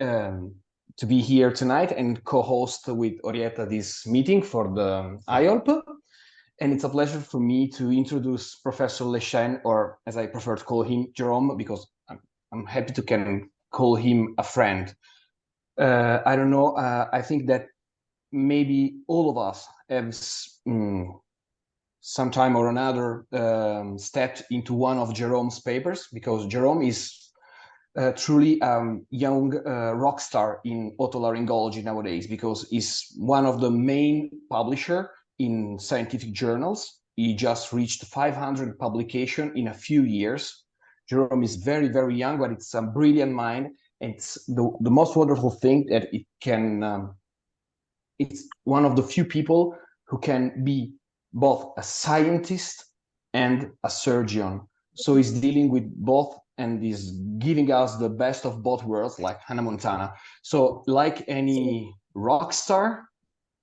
to be here tonight and co-host with Orietta this meeting for the AIOLP. And it's a pleasure for me to introduce Professor Lechien, or as I prefer to call him, Jerome, because I'm happy to can call him a friend. I don't know, I think that maybe all of us have sometime or another stepped into one of Jerome's papers, because Jerome is truly young rock star in otolaryngology nowadays, because he's one of the main publisher in scientific journals. He just reached 500 publication in a few years. Jerome is very, very young, but it's a brilliant mind. It's the most wonderful thing that it can, it's one of the few people who can be both a scientist and a surgeon. So he's dealing with both and is giving us the best of both worlds, like Hannah Montana. So like any rock star,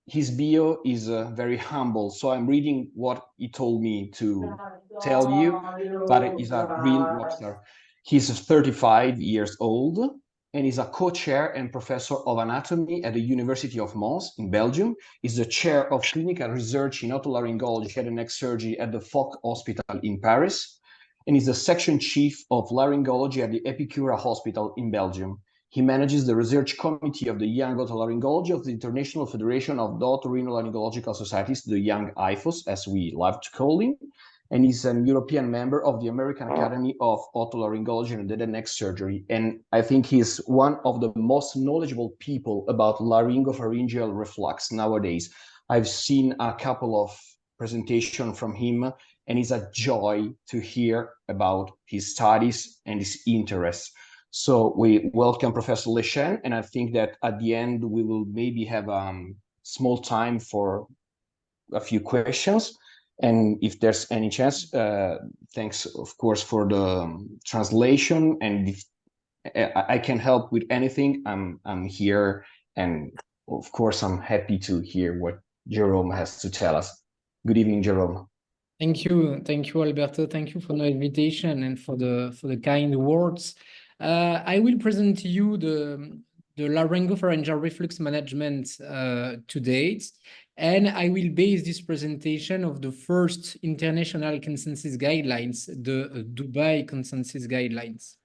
his bio is very humble. So I'm reading what he told me to tell you, but he's a real rock star. He's 35 years old and is a co-chair and professor of anatomy at the University of Mons in Belgium. He's the chair of clinical research in otolaryngology, head and neck surgery at the Foch Hospital in Paris, and is the section chief of laryngology at the Epicura Hospital in Belgium. He manages the research committee of the Young Otolaryngology of the International Federation of Otorhinolaryngological Societies, the Young IFOS, as we love to call him, and he's an European member of the American Academy of Otolaryngology and Head and Neck Surgery. And I think he's one of the most knowledgeable people about laryngopharyngeal reflux nowadays. I've seen a couple of presentations from him, and it's a joy to hear about his studies and his interests. So we welcome Professor Lechien, and I think that at the end we will maybe have small time for a few questions. And if there's any chance, thanks, of course, for the translation. And if I can help with anything, I'm here. And of course, I'm happy to hear what Jerome has to tell us. Good evening, Jerome. Thank you, Alberto. Thank you for the invitation and for the kind words. I will present to you the laryngopharyngeal reflux management to date, and I will base this presentation of the first international consensus guidelines, the Dubai consensus guidelines.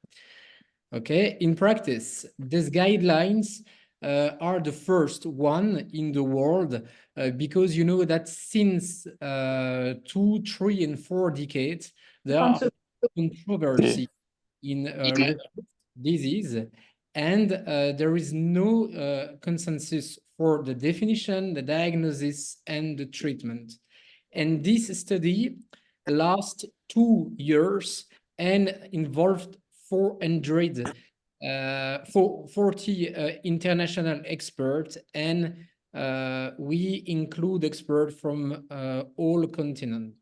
Okay, in practice, these guidelines are the first one in the world because you know that since 2, 3, and 4 decades, there are controversy in disease, and there is no consensus for the definition, the diagnosis, and the treatment. And this study lasts 2 years and involved 40 international experts, and we include experts from all continents.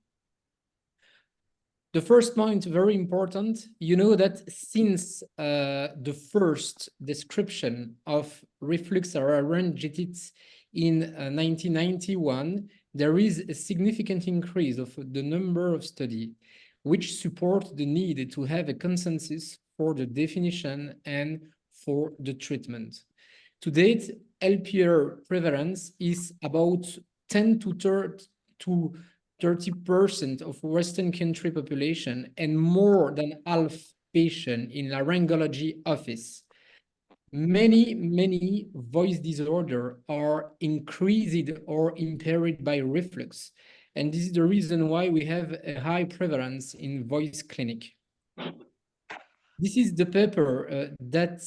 The first point, very important, you know that since the first description of reflux laryngitis in 1991, there is a significant increase of the number of studies which support the need to have a consensus for the definition and for the treatment. To date, LPR prevalence is about 10 to 30% of Western country population, and more than half patient in laryngology office. Many voice disorder are increased or impaired by reflux. And this is the reason why we have a high prevalence in voice clinic. This is the paper that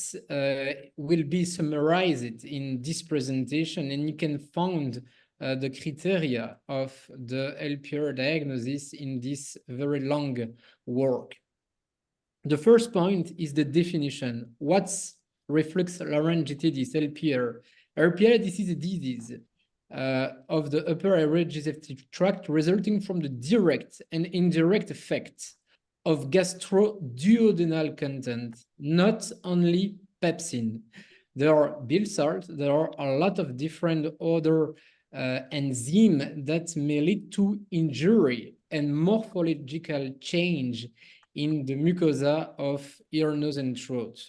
will be summarized in this presentation, and you can find the criteria of the LPR diagnosis in this very long work. The first point is the definition. What's reflux laryngitis, LPR? LPR, this is a disease of the upper airway digestive tract resulting from the direct and indirect effects of gastroduodenal content, not only pepsin. There are bile salt, there are a lot of different other enzymes that may lead to injury and morphological change in the mucosa of ear, nose, and throat.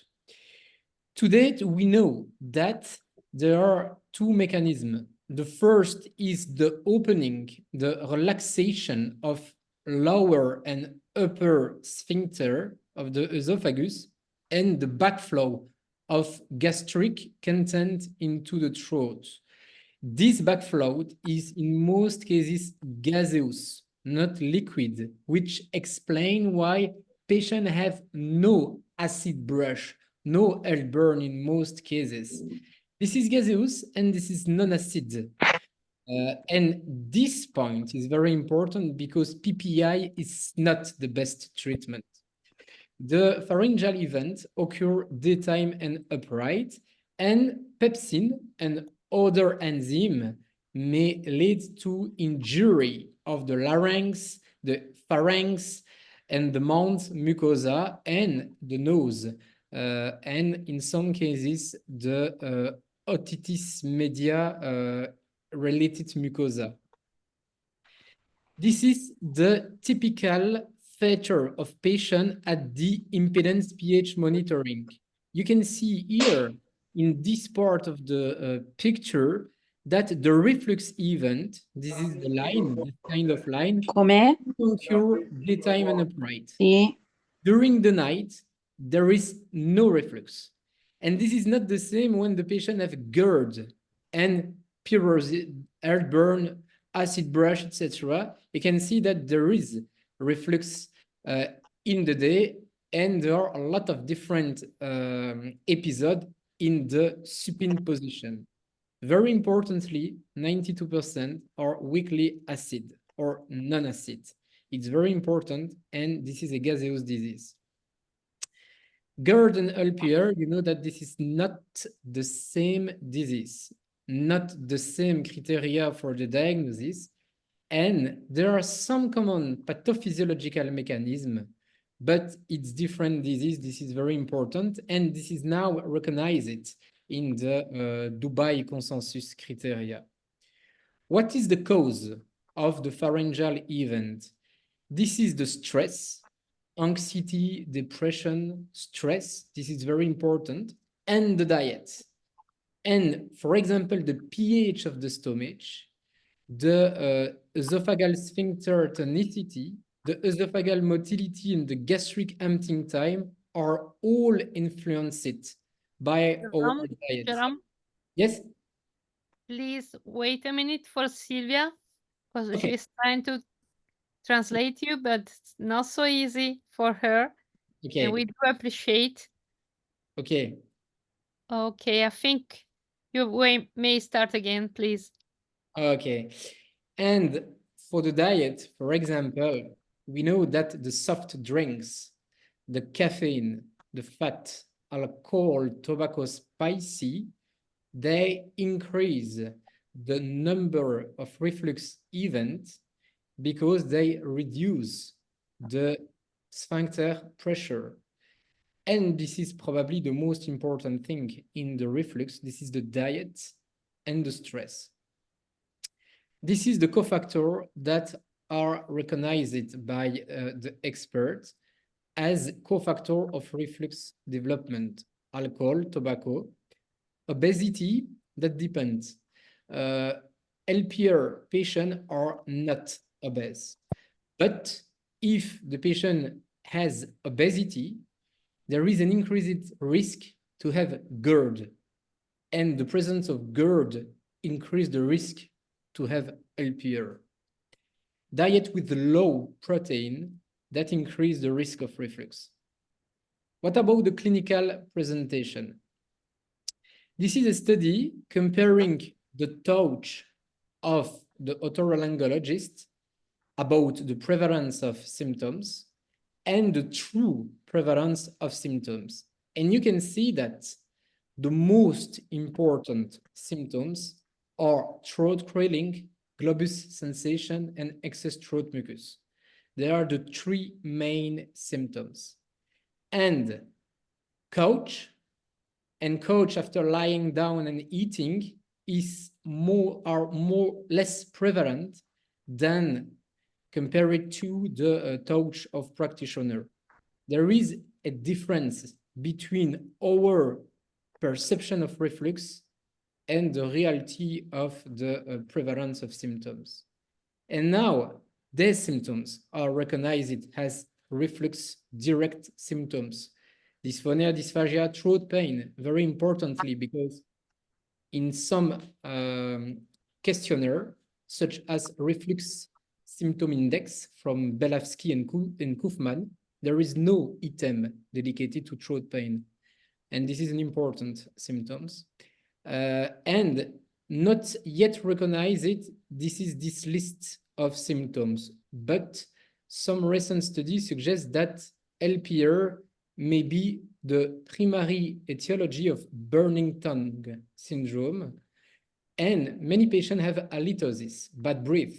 To date, we know that there are two mechanisms. The first is the opening, the relaxation of lower and upper sphincter of the esophagus and the backflow of gastric content into the throat. This backflow is in most cases gaseous, not liquid, which explain why patients have no acid brush, no heartburn in most cases. This is gaseous and this is non-acid. And this point is very important because PPI is not the best treatment. The pharyngeal event occur daytime and upright, and pepsin and other enzyme may lead to injury of the larynx, the pharynx, and the mouth mucosa and the nose. And in some cases, the otitis media related mucosa. This is the typical feature of patient at the impedance pH monitoring. You can see here in this part of the picture that the reflux event, this is the line, this kind of line, occur daytime and upright. Sì. During the night, there is no reflux. And this is not the same when the patient have GERD and pirrhosity, heartburn, acid brush, etc. You can see that there is reflux in the day, and there are a lot of different episodes in the supine position. Very importantly, 92% are weakly acid or non-acid. It's very important, and this is a gaseous disease. GERD and LPR, you know that this is not the same disease, not the same criteria for the diagnosis, and there are some common pathophysiological mechanisms, but it's different disease. This is very important, and this is now recognized in the Dubai consensus criteria. What is the cause of the pharyngeal event? This is the stress, anxiety, depression, stress. This is very important, and the diet. And for example, the pH of the stomach, the esophageal sphincter tonicity, the esophageal motility, and the gastric emptying time are all influenced by our diet. Jerome, Yes? please wait a minute for Silvia, because Okay. she's trying to translate you, but it's not so easy for her. Okay. And we do appreciate. Okay. Okay, I think you may start again, please. Okay. And for the diet, for example, we know that the soft drinks, the caffeine, the fat, alcohol, tobacco, spicy, they increase the number of reflux events because they reduce the sphincter pressure. And this is probably the most important thing in the reflux. This is the diet and the stress. This is the cofactor that are recognized by the experts as cofactor of reflux development: alcohol, tobacco, obesity, that depends. LPR patients are not obese, but if the patient has obesity, there is an increased risk to have GERD, and the presence of GERD increases the risk to have LPR. Diet with low protein, that increases the risk of reflux. What about the clinical presentation? This is a study comparing the touch of the otolaryngologist about the prevalence of symptoms and the true prevalence of symptoms. And you can see that the most important symptoms are throat curling, globus sensation, and excess throat mucus. They are the three main symptoms. And couch after lying down and eating is less prevalent than compared to the touch of practitioner. There is a difference between our perception of reflux and the reality of the prevalence of symptoms. And now these symptoms are recognized as reflux direct symptoms. Dysphonia, dysphagia, throat pain, very importantly, because in some questionnaire, such as reflux symptom index from Belavsky and Kaufman, there is no item dedicated to throat pain. And this is an important symptoms. And not yet recognized, this is this list of symptoms, but some recent studies suggest that LPR may be the primary etiology of burning tongue syndrome. And many patients have halitosis, bad breath.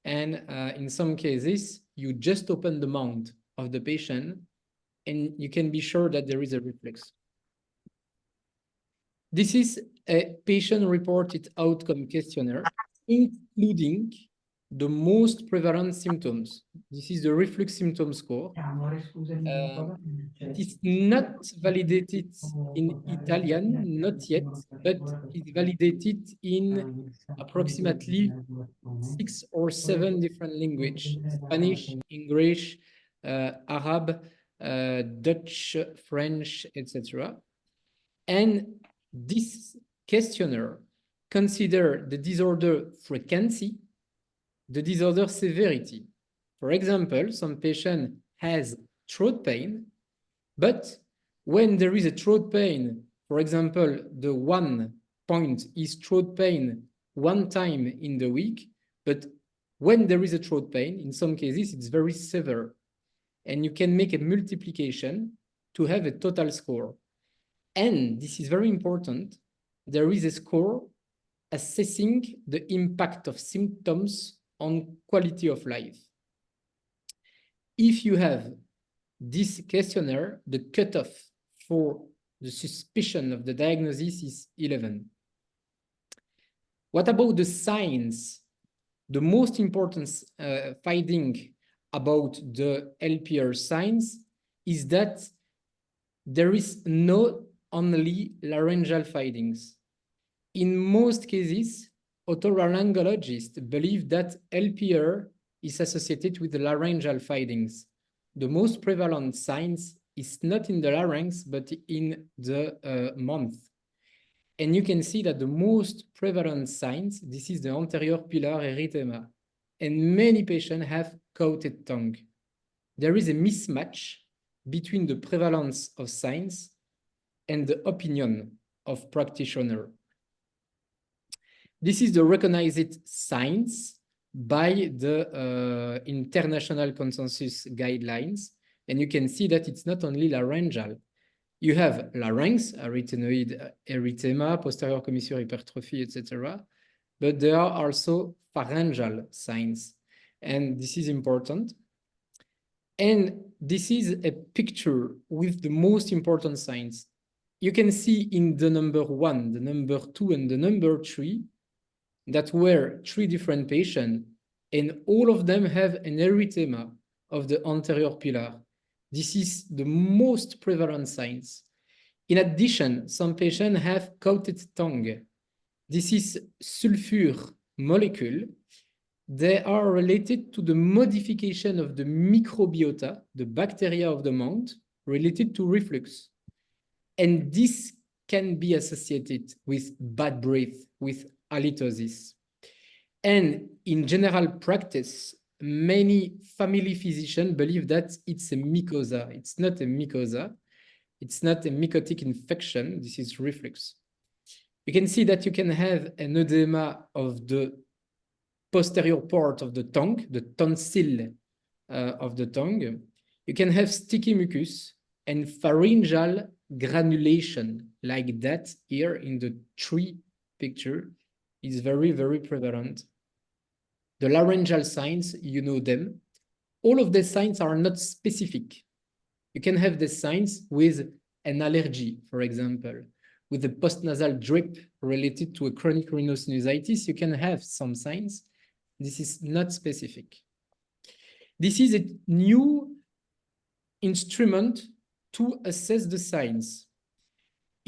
And in some cases, you just open the mouth of the patient and you can be sure that there is a reflux. This is a patient-reported outcome questionnaire, including the most prevalent symptoms. This is the reflux symptom score. It is not validated in Italian, not yet, but it's validated in approximately 6 or 7 different languages: Spanish, English, Arab, Dutch, French, etc. And this questionnaire considers the disorder frequency, the disorder severity. For example, some patient has throat pain, but when there is a throat pain, for example, the 1 point is throat pain 1 time in the week, but when there is a throat pain, in some cases, it's very severe. And you can make a multiplication to have a total score. And this is very important. There is a score assessing the impact of symptoms on quality of life. If you have this questionnaire, the cutoff for the suspicion of the diagnosis is 11. What about the signs? The most important finding about the LPR signs is that there is no only laryngeal findings. In most cases, otolaryngologists believe that LPR is associated with the laryngeal findings. The most prevalent signs is not in the larynx, but in the mouth. And you can see that the most prevalent signs, this is the anterior pilar erythema. And many patients have coated tongue. There is a mismatch between the prevalence of signs and the opinion of practitioner. This is the recognized signs by the international consensus guidelines. And you can see that it's not only laryngeal. You have larynx, arytenoid erythema, posterior commissure hypertrophy, etc. But there are also pharyngeal signs. And this is important. And this is a picture with the most important signs. You can see in the number 1, the number 2, and the number 3 that were 3 different patients, and all of them have an erythema of the anterior pillar. This is the most prevalent signs. In addition, some patients have coated tongue. This is sulfur molecule. They are related to the modification of the microbiota, the bacteria of the mouth, related to reflux. And this can be associated with bad breath, with halitosis. And in general practice, many family physicians believe that it's a mycosa. It's not a mycosa. It's not a mycotic infection. This is reflux. You can see that you can have an edema of the posterior part of the tongue, the tonsil of the tongue. You can have sticky mucus and pharyngeal granulation like that here in the 3 picture is very, very prevalent. The laryngeal signs, you know them. All of the signs are not specific. You can have the signs with an allergy, for example, with a postnasal drip related to a chronic rhinosinusitis. You can have some signs. This is not specific. This is a new instrument to assess the signs.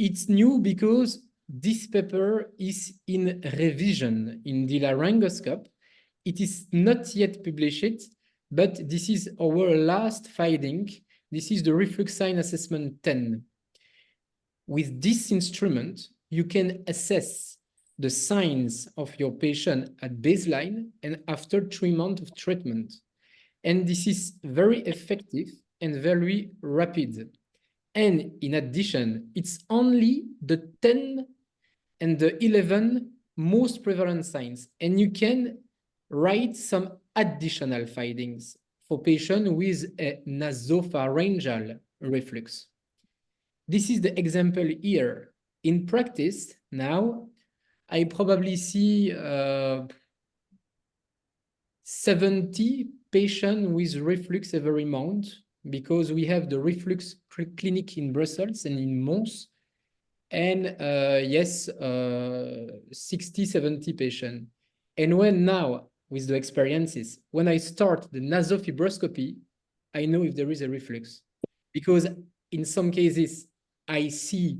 It's new because this paper is in revision in the laryngoscope. It is not yet published, but this is our last finding. This is the reflux sign assessment 10. With this instrument, you can assess the signs of your patient at baseline and after 3 months of treatment. And this is very effective and very rapid. And in addition, it's only the 10 and the 11 most prevalent signs. And you can write some additional findings for patients with a nasopharyngeal reflux. This is the example here. In practice, now, I probably see 70 patients with reflux every month, because we have the reflux clinic in Brussels and in Mons. And yes, 60, 70 patients. And when now, with the experiences, when I start the nasofibroscopy, I know if there is a reflux. Because in some cases, I see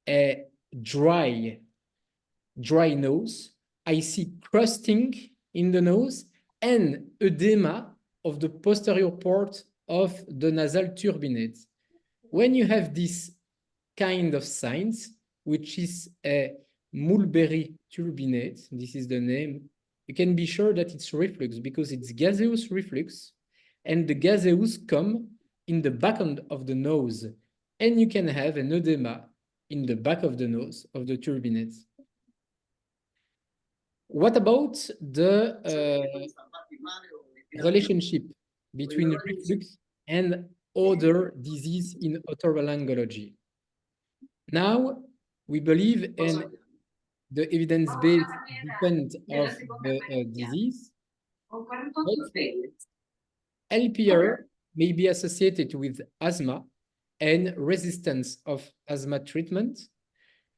a dry nose, I see crusting in the nose, and edema of the posterior part of the nasal turbinate. When you have this kind of signs, which is a mulberry turbinate, this is the name, you can be sure that it's reflux because it's gaseous reflux, and the gaseous come in the back of the nose, and you can have an edema in the back of the nose of the turbinate. What about the relationship between reflux and other disease in otolaryngology? Now, we believe in the evidence-based defense of the disease. LPR may be associated with asthma and resistance of asthma treatment.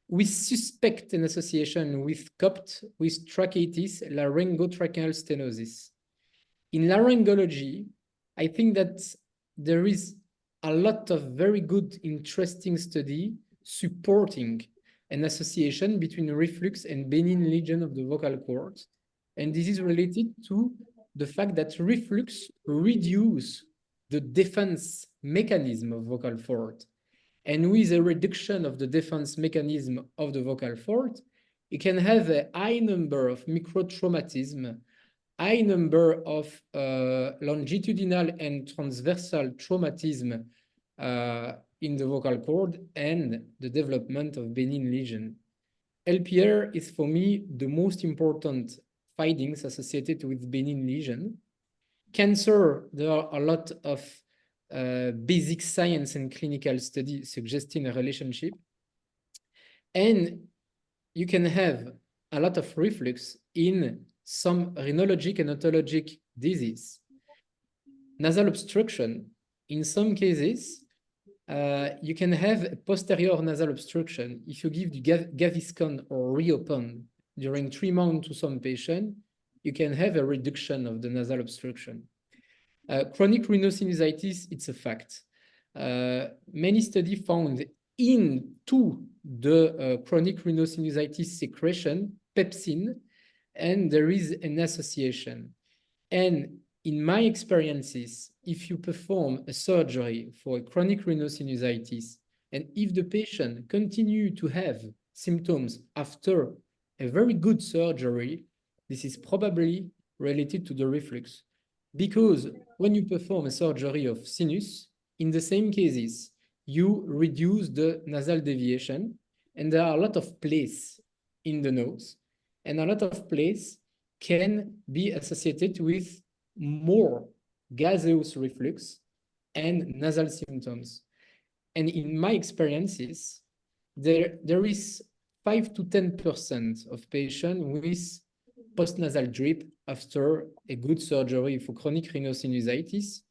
We suspect an association with COPT with tracheitis, laryngotracheal stenosis. In laryngology, I think that there is a lot of very good, interesting study supporting an association between reflux and benign lesion of the vocal cords. And this is related to the fact that reflux reduces the defense mechanism of vocal cord. And with a reduction of the defense mechanism of the vocal cord, it can have a high number of microtraumatism, high number of longitudinal and transversal traumatism in the vocal cord, and the development of benign lesion. LPR is, for me, the most important findings associated with benign lesion. Cancer, there are a lot of basic science and clinical studies suggesting a relationship. And you can have a lot of reflux in some rhinologic and otologic disease. Nasal obstruction, in some cases, you can have a posterior nasal obstruction. If you give the Gaviscon or reopen during 3 months to some patient, you can have a reduction of the nasal obstruction. Chronic rhinosinusitis, it's a fact. Many studies found into the chronic rhinosinusitis secretion pepsin, and there is an association. And in my experiences, if you perform a surgery for a chronic rhinosinusitis, and if the patient continue to have symptoms after a very good surgery, this is probably related to the reflux. Because when you perform a surgery of sinus, in the same cases, you reduce the nasal deviation, and there are a lot of place in the nose, and a lot of place can be associated with more gaseous reflux and nasal symptoms. And in my experiences, there is 5 to 10% of patients with postnasal drip after a good surgery for chronic rhinosinusitis.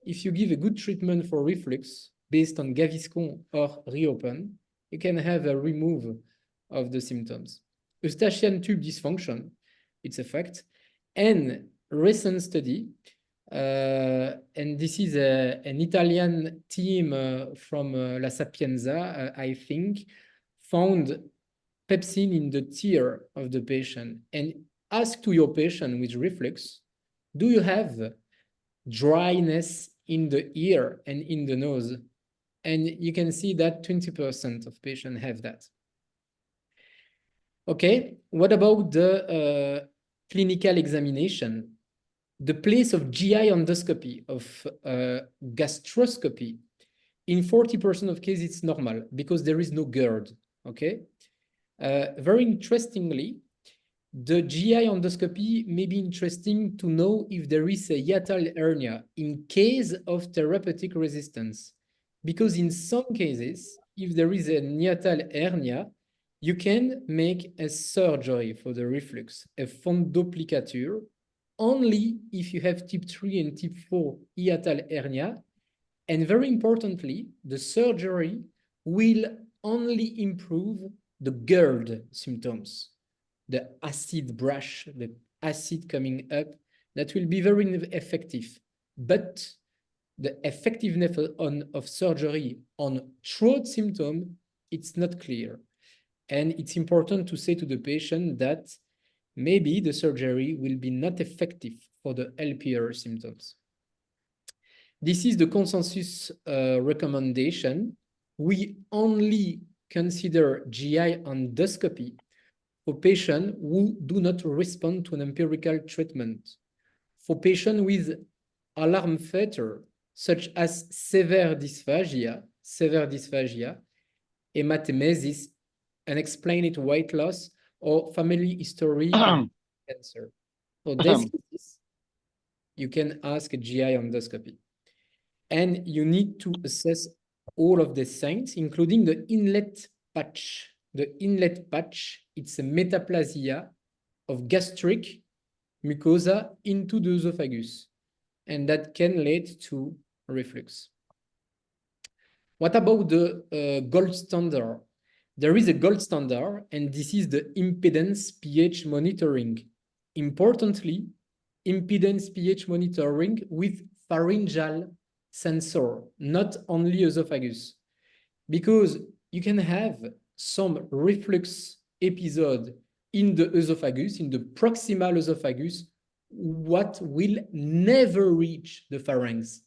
If you give a good treatment for reflux based on Gaviscon or reopen, you can have a removal of the symptoms. Eustachian tube dysfunction, it's a fact. And recent study, and this is an Italian team from La Sapienza, I think, found pepsin in the tear of the patient and ask to your patient with reflux, do you have dryness in the ear and in the nose? And you can see that 20% of patients have that. Okay, what about the clinical examination? The place of GI endoscopy, of gastroscopy, in 40% of cases, it's normal because there is no GERD, okay? Very interestingly, the GI endoscopy may be interesting to know if there is a hiatal hernia in case of therapeutic resistance. Because in some cases, if there is a hiatal hernia, you can make a surgery for the reflux, a fondoplicature, only if you have type 3 and type 4 hiatal hernia. And very importantly, the surgery will only improve the GERD symptoms, the acid brush, the acid coming up, that will be very effective. But the effectiveness of surgery on throat symptom, it's not clear. And it's important to say to the patient that maybe the surgery will be not effective for the LPR symptoms. This is the consensus recommendation. We only consider GI endoscopy for patients who do not respond to an empirical treatment. For patients with alarm factor, such as severe dysphagia, hematemesis, unexplained weight loss, or family history of cancer. For this case, you can ask a GI endoscopy. And you need to assess all of the signs, including the inlet patch. The inlet patch, it's a metaplasia of gastric mucosa into the esophagus, and that can lead to reflux. What about the gold standard? There is a gold standard, and this is the impedance pH monitoring. Importantly, impedance pH monitoring with pharyngeal sensor, not only esophagus, because you can have some reflux episode in the esophagus, in the proximal esophagus, what will never reach the pharynx.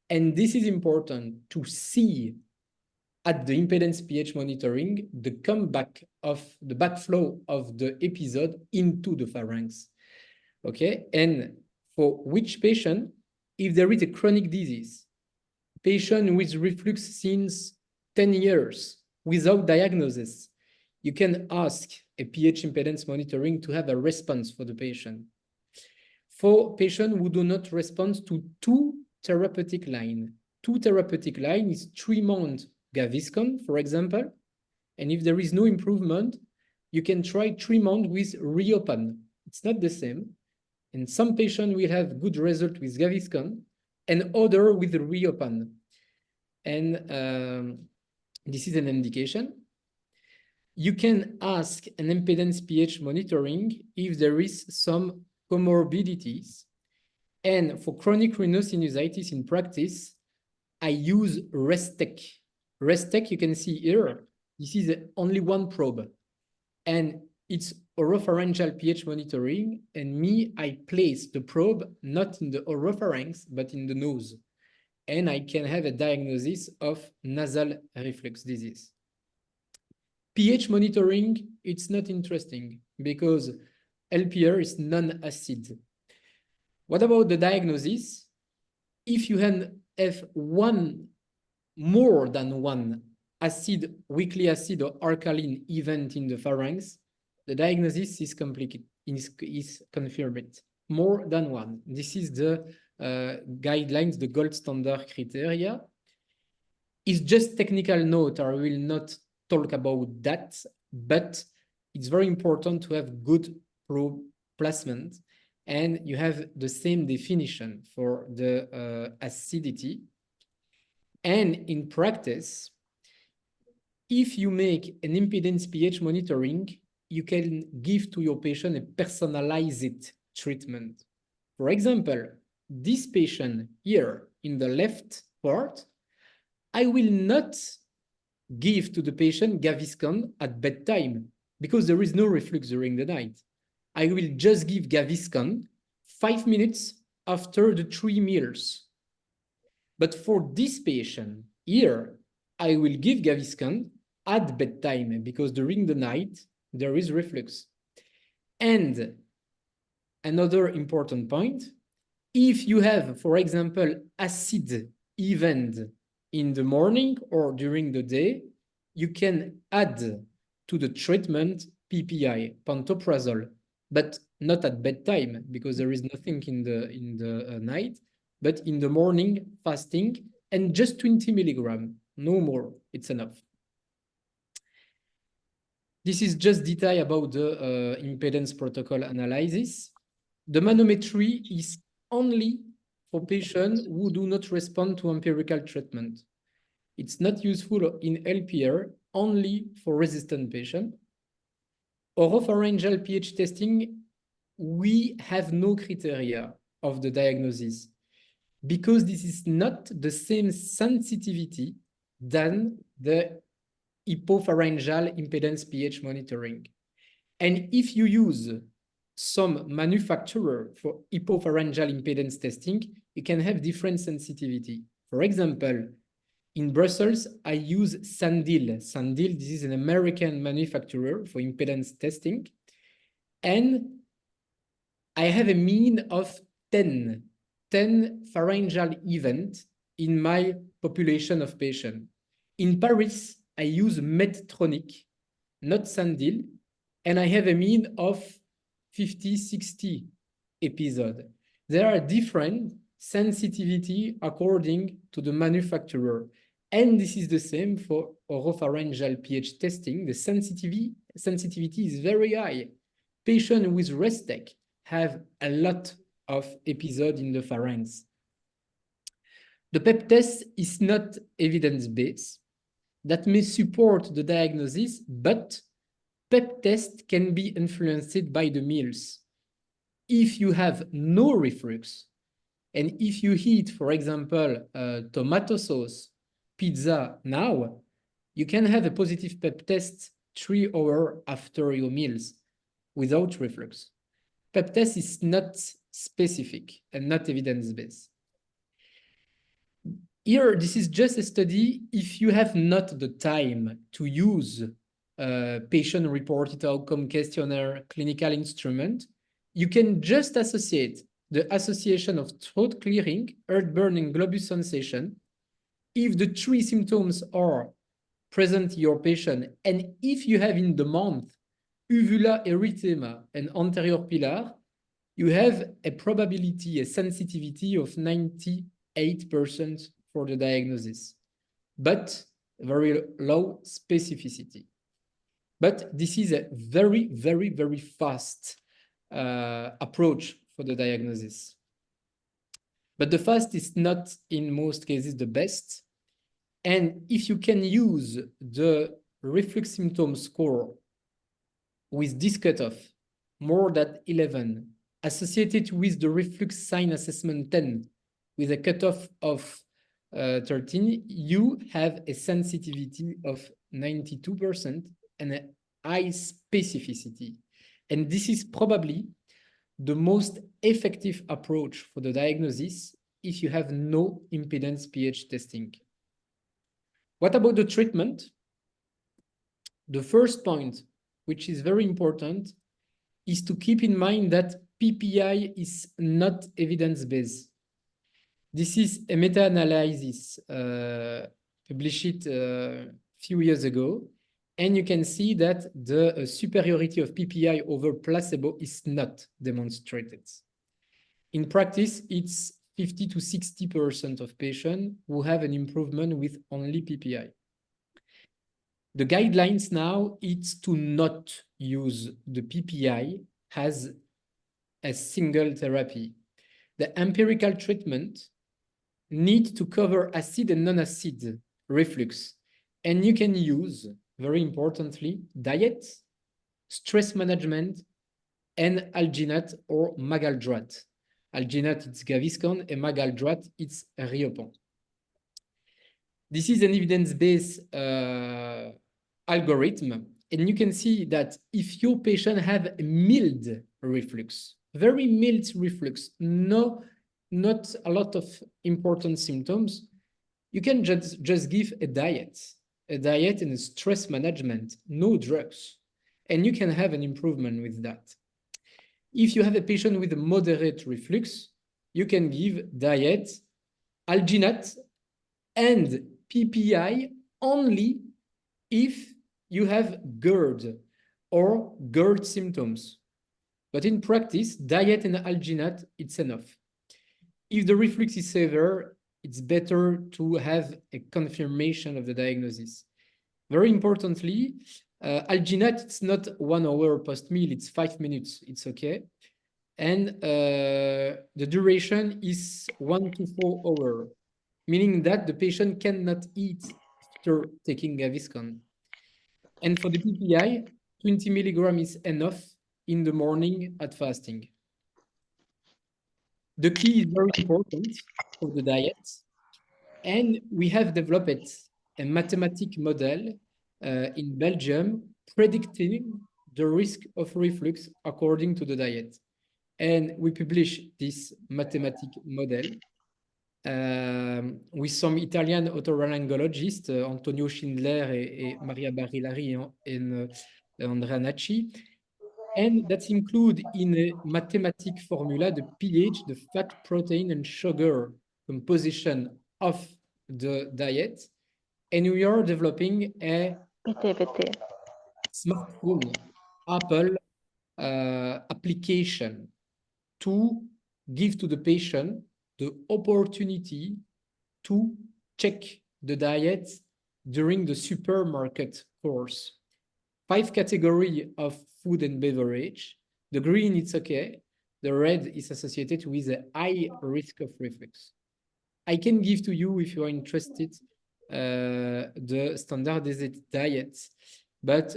And this is important to see at the impedance pH monitoring, the comeback of the backflow of the episode into the pharynx. Okay, and for which patient, if there is a chronic disease, patient with reflux since 10 years without diagnosis, you can ask a pH impedance monitoring to have a response for the patient. For patients who do not respond to two therapeutic lines is 3 months Gaviscon, for example, and if there is no improvement, you can try 3 months with Riopan. It's not the same, and some patients will have good result with Gaviscon, and other with Riopan. And this is an indication. You can ask an impedance pH monitoring if there is some comorbidities. And for chronic rhinosinusitis in practice, I use Restec. Restec, you can see here, this is only one probe. And it's oropharyngeal pH monitoring. And me, I place the probe not in the oropharynx, but in the nose. And I can have a diagnosis of nasal reflux disease. pH monitoring, it's not interesting because LPR is non-acid. What about the diagnosis? If you have more than one acid, weakly acid or alkaline event in the pharynx, the diagnosis is complicated, is confirmed. More than one. This is the guidelines, the gold standard criteria. It's just technical note. I will not talk about that, but it's very important to have good probe placement, and you have the same definition for the acidity. And in practice, if you make an impedance pH monitoring, you can give to your patient a personalized treatment. For example, this patient here in the left part, I will not give to the patient Gaviscon at bedtime because there is no reflux during the night. I will just give Gaviscon 5 minutes after the 3 meals. But for this patient here, I will give Gaviscon at bedtime because during the night, there is reflux. And another important point, if you have, for example, acid event in the morning or during the day, you can add to the treatment PPI, pantoprazole, but not at bedtime because there is nothing in the night, but in the morning fasting, and just 20 milligrams, no more, it's enough. This is just detail about the impedance protocol analysis. The manometry is only for patients who do not respond to empirical treatment. It's not useful in LPR, only for resistant patients. Oropharyngeal pH testing, we have no criteria of the diagnosis because this is not the same sensitivity than the hypopharyngeal impedance pH monitoring. And if you use some manufacturer for hypopharyngeal impedance testing, you can have different sensitivity. For example, in Brussels, I use Sandil. Sandil, this is an American manufacturer for impedance testing. And I have a mean of 10 pharyngeal events in my population of patients. In Paris, I use Medtronic, not Sandil, and I have a mean of 50, 60 episodes. There are different sensitivity according to the manufacturer. And this is the same for oropharyngeal pH testing. The sensitivity is very high. Patients with RESTEC have a lot of episodes in the pharynx. The PEP test is not evidence-based. That may support the diagnosis, but PEP test can be influenced by the meals. If you have no reflux, and if you eat, for example, tomato sauce, pizza now, you can have a positive PEP test 3 hours after your meals without reflux. PEP test is not specific and not evidence-based. Here, this is just a study. If you have not the time to use patient-reported outcome questionnaire clinical instrument, you can just associate the association of throat clearing, heartburn, and globus sensation. If the 3 symptoms are present in your patient, and if you have in the month uvula erythema and anterior pilar, you have a probability, a sensitivity of 98% for the diagnosis, but very low specificity. But this is a very, very, very fast approach for the diagnosis. But the fast is not in most cases the best. And if you can use the reflux symptom score with this cutoff, more than 11, associated with the reflux sign assessment 10, with a cutoff of 13, you have a sensitivity of 92% and a high specificity. And this is probably the most effective approach for the diagnosis if you have no impedance pH testing. What about the treatment? The first point, which is very important, is to keep in mind that PPI is not evidence-based. This is a meta-analysis published a few years ago, and you can see that the superiority of PPI over placebo is not demonstrated. In practice, it's 50 to 60% of patients who have an improvement with only PPI. The guidelines now is to not use the PPI as a single therapy. The empirical treatment needs to cover acid and non-acid reflux. And you can use, very importantly, diet, stress management, and alginate or magaldrate. Alginate, it's Gaviscon, and magaldrate, it's Riopan. This is an evidence-based algorithm. And you can see that if your patient have mild reflux, very mild reflux, not a lot of important symptoms, you can just give a diet and stress management, no drugs, and you can have an improvement with that. If you have a patient with a moderate reflux, you can give diet, alginate, and PPI only if you have GERD or GERD symptoms. But in practice, diet and alginate, it's enough. If the reflux is severe, it's better to have a confirmation of the diagnosis. Very importantly, alginate, it's not 1 hour post-meal, it's 5 minutes, it's okay. And the duration is 1 to 4 hours, meaning that the patient cannot eat after taking Gaviscon. And for the PPI, 20 milligrams is enough in the morning at fasting. The key is very important for the diet. And we have developed a mathematical model in Belgium predicting the risk of reflux according to the diet. And we publish this mathematical model with some Italian otolaryngologists, Antonio Schindler and Maria Barilari and Andrea Nacci. And that include in a mathematical formula the pH, the fat, protein, and sugar composition of the diet. And we are developing a smartphone Apple application to give to the patient the opportunity to check the diet during the supermarket course. 5 categories of food and beverage. The green, it's okay. The red is associated with a high risk of reflux. I can give to you, if you are interested, the standardized diets, but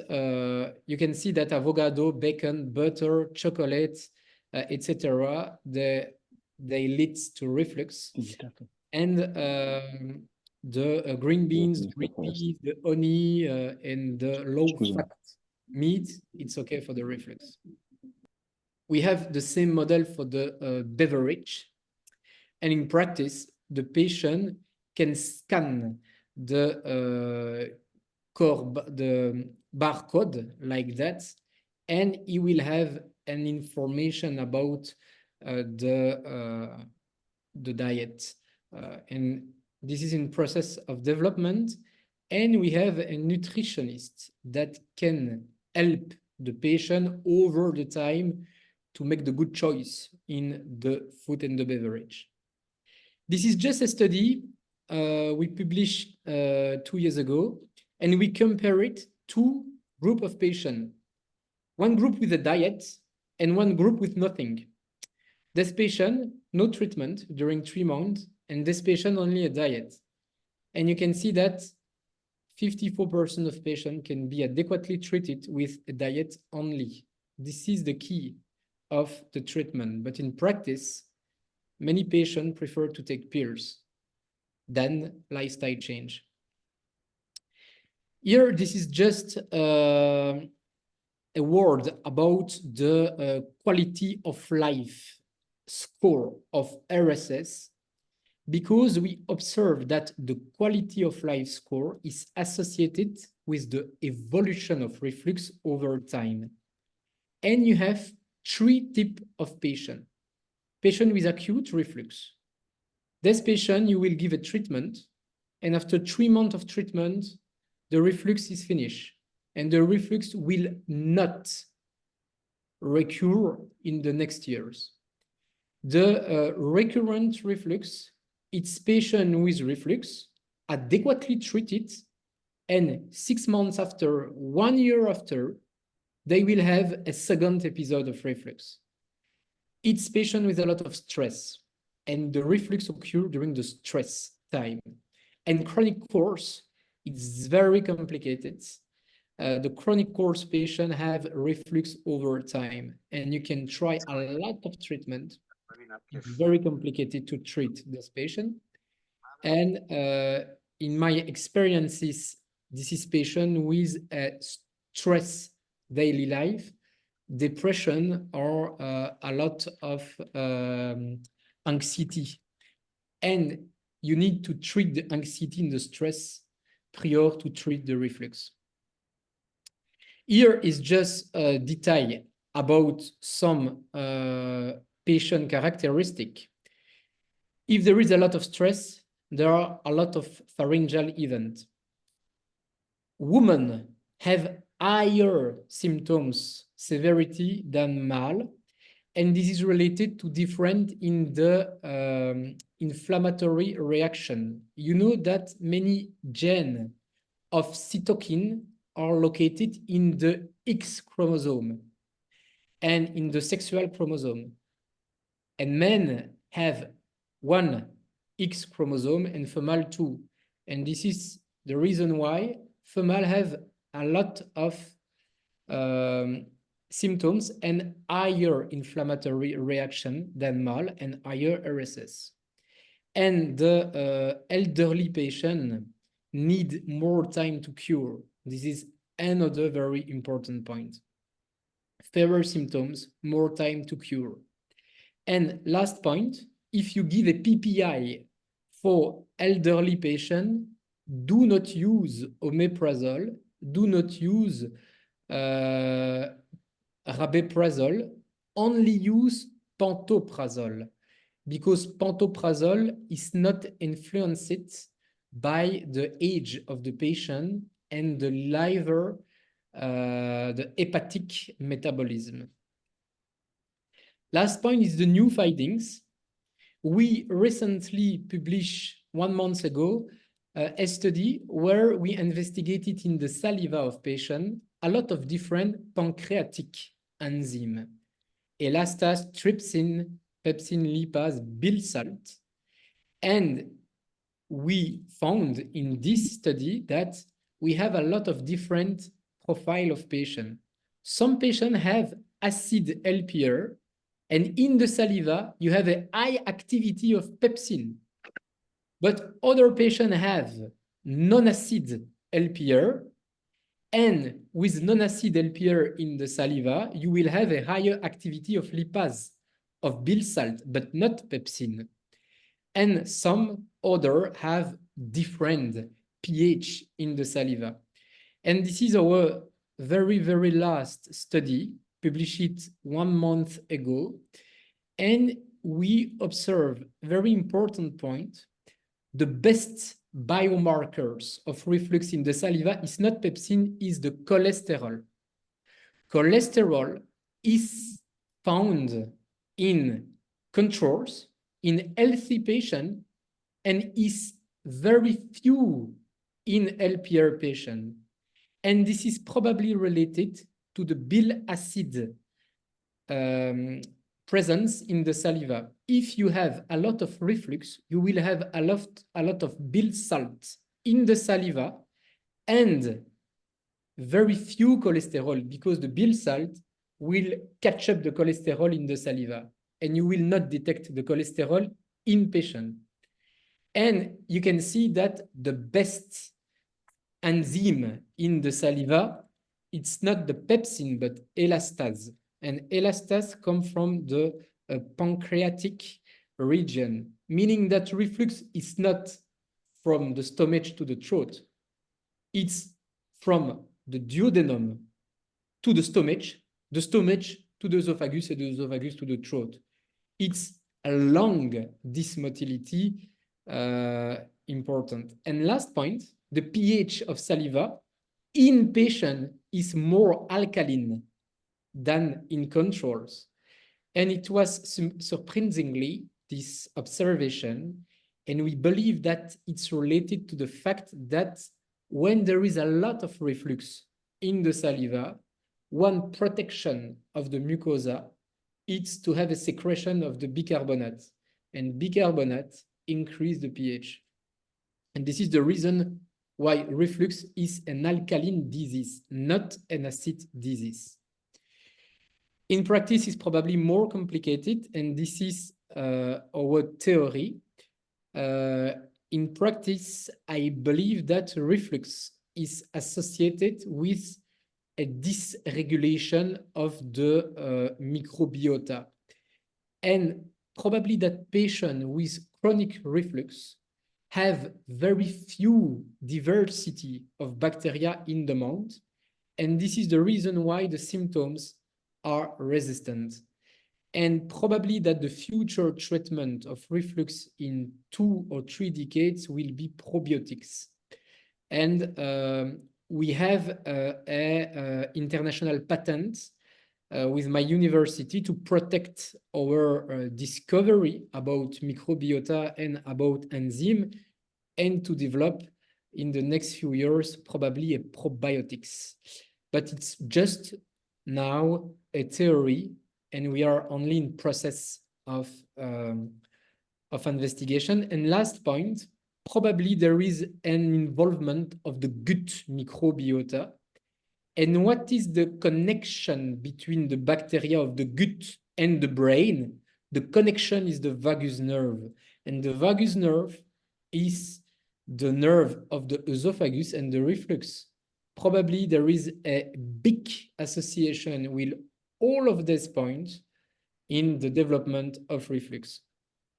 you can see that avocado, bacon, butter, chocolate, etc., they lead to reflux. And the green beans, the green peas, the honey, and the low-fat meat, it's okay for the reflux. We have the same model for the beverage. And in practice, the patient can scan the barcode like that, and he will have an information about the diet. And this is in process of development. And we have a nutritionist that can help the patient over the time to make the good choice in the food and the beverage. This is just a study we published 2 years ago, and we compare it to group of patients. One group with a diet and one group with nothing. This patient, no treatment during 3 months, and this patient only a diet. And you can see that 54% of patients can be adequately treated with a diet only. This is the key of the treatment. But in practice, many patients prefer to take pills than lifestyle change. Here, this is just a word about the quality of life score of RSS, because we observe that the quality of life score is associated with the evolution of reflux over time. And you have 3 types of patients. Patient with acute reflux. This patient, you will give a treatment, and after 3 months of treatment, the reflux is finished, and the reflux will not recur in the next years. The recurrent reflux, it's patient with reflux, adequately treated, and 6 months after, 1 year after, they will have a second episode of reflux. It's patient with a lot of stress, and the reflux occurs during the stress time. And chronic course, it's very complicated. The chronic course patient have reflux over time, and you can try a lot of treatment. It's very complicated to treat this patient. And in my experiences, this is patient with a stress daily life, depression, or a lot of anxiety. And you need to treat the anxiety and the stress prior to treat the reflux. Here is just a detail about some patient characteristic. If there is a lot of stress, there are a lot of pharyngeal events. Women have higher symptoms severity than male, and this is related to different in the inflammatory reaction. You know that many genes of cytokine are located in the X chromosome and in the sexual chromosome. And men have one X chromosome and female two. And this is the reason why female have a lot of symptoms and higher inflammatory reaction than male and higher RSS. And the elderly patient need more time to cure. This is another very important point. Fewer symptoms, more time to cure. And last point, if you give a PPI for elderly patient, do not use omeprazole, do not use rabeprazole, only use pantoprazole, because pantoprazole is not influenced by the age of the patient and the liver, the hepatic metabolism. Last point is the new findings. We recently published 1 month ago a study where we investigated in the saliva of patients a lot of different pancreatic enzymes: elastase, trypsin, pepsin, lipase, bile salt. And we found in this study that we have a lot of different profile of patients. Some patients have acid LPR, and in the saliva, you have a high activity of pepsin. But other patients have non-acid LPR, and with non-acid LPR in the saliva, you will have a higher activity of lipase, of bile salt, but not pepsin. And some other have different pH in the saliva. And this is our very, very last study, published 1 month ago. And we observe very important point. The best biomarkers of reflux in the saliva is not pepsin, is the cholesterol. Cholesterol is found in controls, in healthy patients, and is very few in LPR patients. And this is probably related to the bile acid presence in the saliva. If you have a lot of reflux, you will have a lot of bile salt in the saliva and very few cholesterol, because the bile salt will catch up the cholesterol in the saliva, and you will not detect the cholesterol in patient. And you can see that the best enzyme in the saliva, it's not the pepsin, but elastase. And elastase comes from the pancreatic region, meaning that reflux is not from the stomach to the throat. It's from the duodenum to the stomach to the esophagus, and the esophagus to the throat. It's a long dysmotility important. And last point, the pH of saliva in patient is more alkaline than in controls. And it was surprisingly this observation, and we believe that it's related to the fact that when there is a lot of reflux in the saliva, one protection of the mucosa is to have a secretion of the bicarbonate, and bicarbonate increase the pH. And this is the reason why reflux is an alkaline disease, not an acid disease. In practice, it's probably more complicated, and this is our theory. in practice, I believe that reflux is associated with a dysregulation of the microbiota. And probably that patient with chronic reflux have very few diversity of bacteria in the mouth. And this is the reason why the symptoms are resistant. And probably that the future treatment of reflux in 2 or 3 decades will be probiotics. And we have an international patent with my university to protect our discovery about microbiota and about enzyme, and to develop in the next few years probably a probiotics. But it's just now a theory, and we are only in process of investigation. And last point, probably there is an involvement of the gut microbiota. And what is the connection between the bacteria of the gut and the brain? The connection is the vagus nerve. And the vagus nerve is the nerve of the esophagus and the reflux. Probably there is a big association with all of these points in the development of reflux.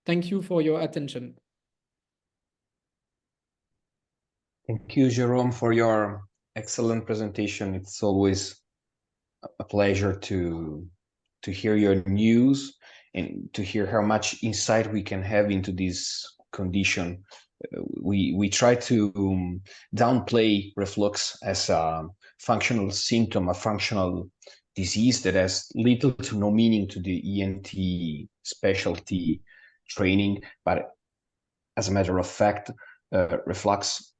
Thank you for your attention. Thank you, Jerome, for your excellent presentation. It's always a pleasure to hear your news and to hear how much insight we can have into this condition. We try to downplay reflux as a functional symptom, a functional disease that has little to no meaning to the ENT specialty training, but as a matter of fact, reflux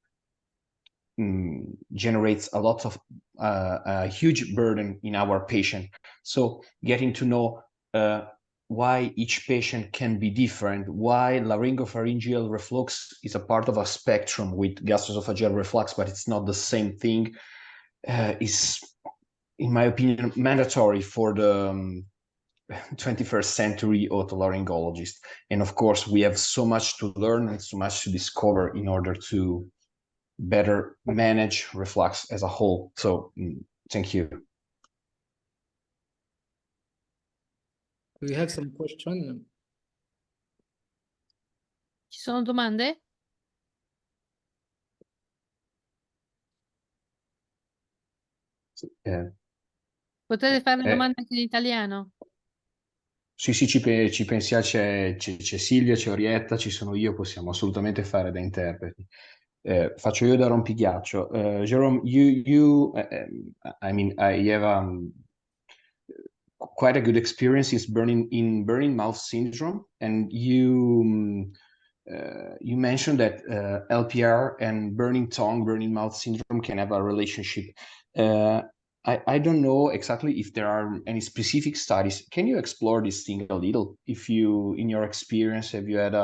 generates a lot of a huge burden in our patient. So getting to know why each patient can be different, why laryngopharyngeal reflux is a part of a spectrum with gastroesophageal reflux, but it's not the same thing, is, in my opinion, mandatory for the 21st century otolaryngologist. And of course, we have so much to learn and so much to discover in order to better manage reflux as a whole. So thank you. Do you have some question? Ci sono domande? Potete fare le domande anche in italiano? Sì, ci pensiamo, c'è Silvia, c'è Orietta, ci sono io, possiamo assolutamente fare da interpreti. Faccio io da rompighiaccio. Jerome, I mean, you have quite a good experience in burning mouth syndrome, and you mentioned that LPR and burning tongue, burning mouth syndrome can have a relationship. I don't know exactly if there are any specific studies. Can you explore this thing a little? If you, in your experience, have you had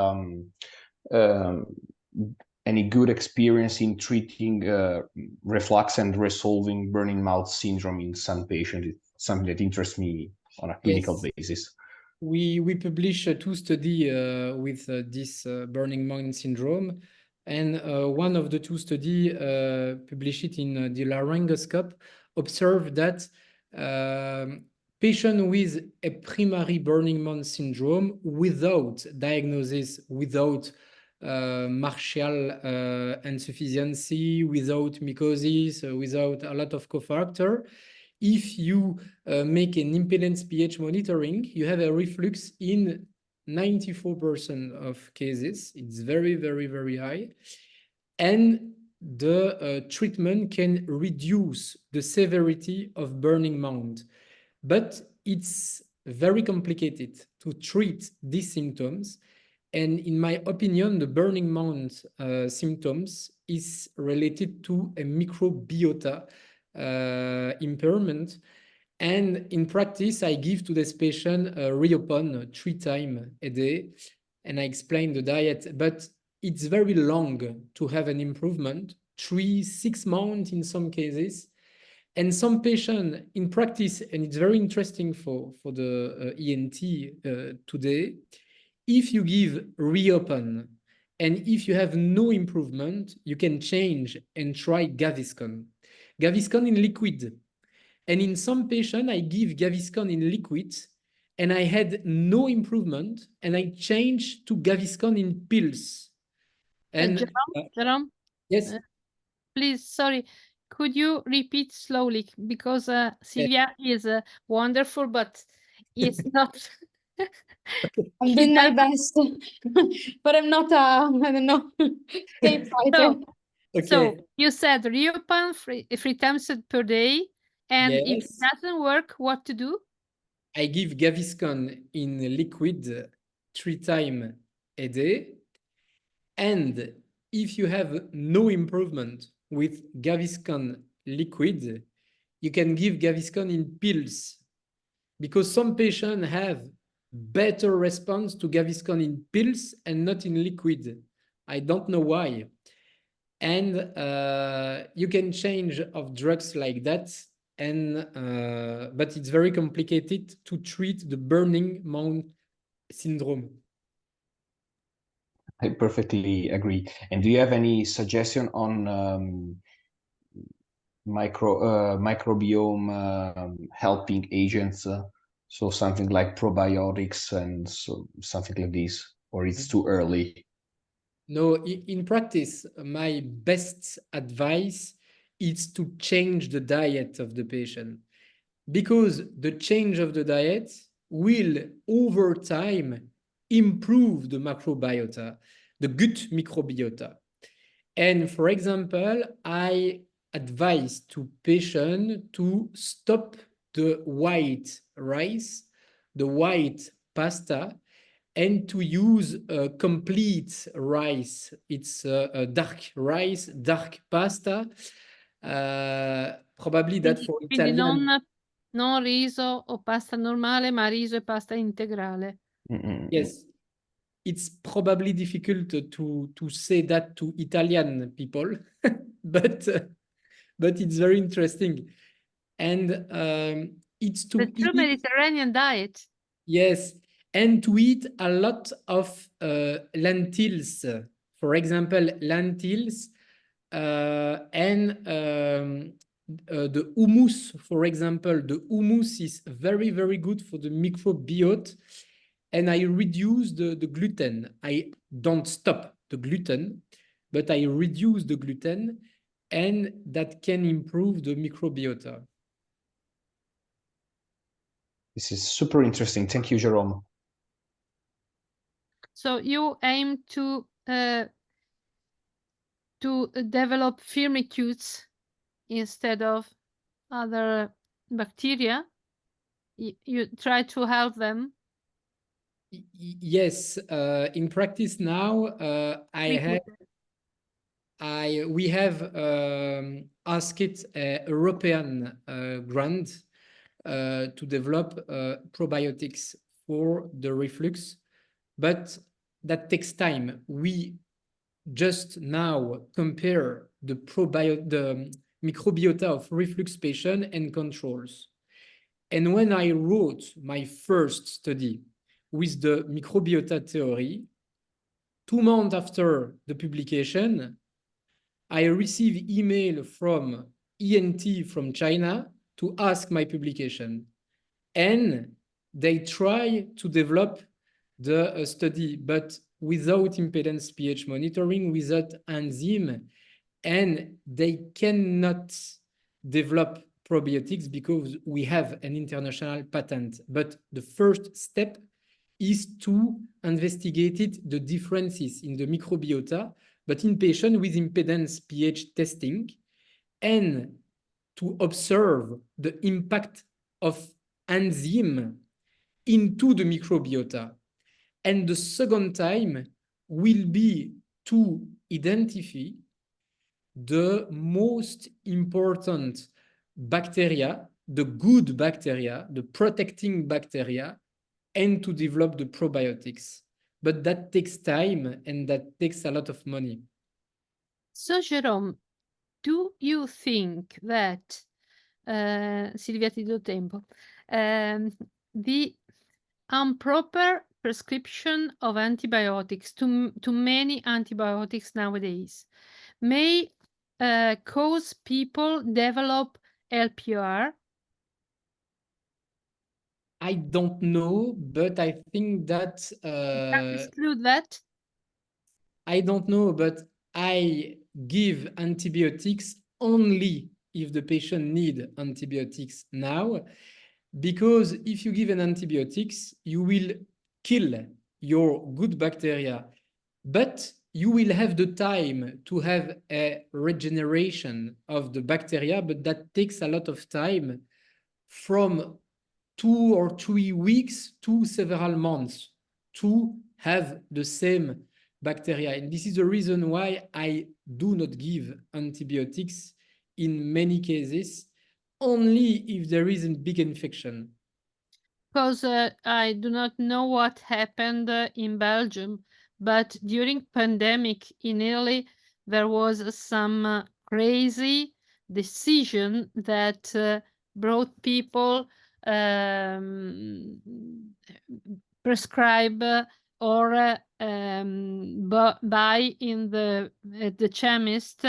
any good experience in treating reflux and resolving burning mouth syndrome in some patients? It's something that interests me on a clinical basis. We published 2 studies with this burning mouth syndrome, and one of the 2 studies published in the laryngoscope observed that patient with a primary burning mouth syndrome without diagnosis, without Marshall insufficiency, without mycosis, without a lot of cofactor, if you make an impedance pH monitoring, you have a reflux in 94% of cases. It's very, very, very high. And the treatment can reduce the severity of burning mouth. But it's very complicated to treat these symptoms. And in my opinion, the burning mouth symptoms is related to a microbiota impairment. And in practice, I give to this patient reopen 3 times a day, and I explain the diet, but it's very long to have an improvement, 3-6 months in some cases. And some patients in practice, and it's very interesting for the ENT today, if you give reopen And if you have no improvement, you can change and try Gaviscon. Gaviscon in liquid. And in some patients, I give Gaviscon in liquid, and I had no improvement, and I changed to Gaviscon in pills. And Jerome, yes, please, sorry, could you repeat slowly? Because Silvia is wonderful, but it's not. I'm doing my best, but I'm not I don't know, game fighter. So you said Riopan three times per day, and if it yes, doesn't work, what to do? I give Gaviscon in liquid 3 times a day. And if you have no improvement with Gaviscon liquid, you can give Gaviscon in pills, because some patients have better response to Gaviscon in pills and not in liquid. I don't know why. And you can change of drugs like that, and but it's very complicated to treat the burning mouth syndrome. I perfectly agree. And do you have any suggestion on microbiome helping agents? So something like probiotics and so something like this, or it's too early? No, in practice, my best advice is to change the diet of the patient, because the change of the diet will, over time, improve the microbiota, the gut microbiota. And for example, I advise to patients to stop the white rice, the white pasta, and to use a complete rice. It's a dark rice, dark pasta. Probably that for Quindi Italian. non riso o pasta normale, ma riso e pasta integrale. Yes, it's probably difficult to say that to Italian people, but it's very interesting. And it's to The true eat. Mediterranean diet. Yes, and to eat a lot of lentils. For example, lentils and the hummus, for example. The hummus is very, very good for the microbiota. And I reduce the gluten. I don't stop the gluten, but I reduce the gluten, and that can improve the microbiota. This is super interesting. Thank you, Jerome. So you aim to develop firmicutes instead of other bacteria. You try to help them. Yes, in practice now, we have asked a European grant to develop probiotics for the reflux, but that takes time. We just now compare the microbiota of reflux patient and controls. And when I wrote my first study with the microbiota theory, 2 months after the publication, I received email from ENT from China to ask my publication. And they try to develop the study, but without impedance pH monitoring, without enzyme, and they cannot develop probiotics because we have an international patent. But the first step is to investigate the differences in the microbiota, but in patients with impedance pH testing, and to observe the impact of enzyme into the microbiota. And the second time will be to identify the most important bacteria, the good bacteria, the protecting bacteria, and to develop the probiotics. But that takes time, and that takes a lot of money. So, Jerome, do you think that, Silvia, ti do tempo, the improper prescription of antibiotics to many antibiotics nowadays may cause people develop LPR? I don't know, but I think that Can't exclude that. I don't know, but I give antibiotics only if the patient need antibiotics now, because if you give an antibiotics, you will kill your good bacteria, but you will have the time to have a regeneration of the bacteria, but that takes a lot of time, from 2 or 3 weeks to several months to have the same bacteria. And this is the reason why I do not give antibiotics in many cases, only if there is a big infection. Because I do not know what happened in Belgium, but during pandemic in Italy, there was some crazy decision that brought people prescribe or buy in the chemist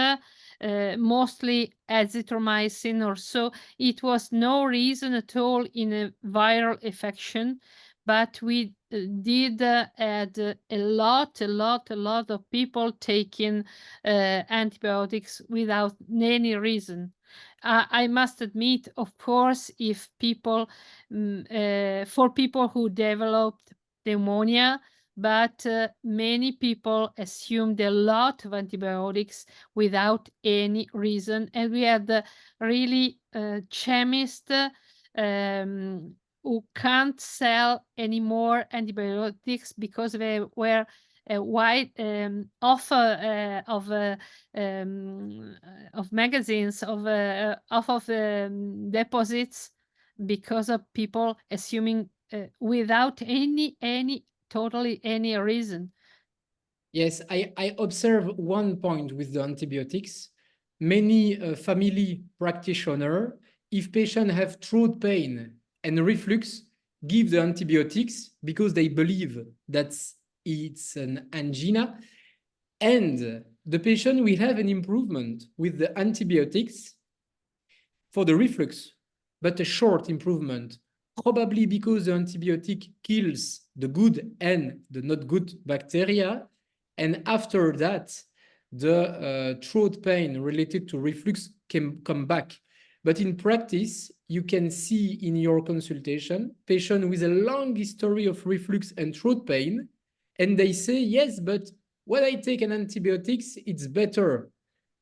mostly azithromycin or so. It was no reason at all in a viral infection, but we did add a lot of people taking antibiotics without any reason. I must admit, of course, if people, for people who developed pneumonia, but many people assumed a lot of antibiotics without any reason. And we had really chemists who can't sell any more antibiotics because they were a wide offer of magazines of deposits because of people assuming without totally any reason. Yes, I observe one point with the antibiotics. Many family practitioners, if patients have throat pain and reflux, give the antibiotics because they believe that it's an angina, and the patient will have an improvement with the antibiotics for the reflux, but a short improvement, probably because the antibiotic kills the good and the not good bacteria. And after that, the throat pain related to reflux can come back. But in practice, you can see in your consultation, patient with a long history of reflux and throat pain, and they say, yes, but when I take an antibiotics, it's better.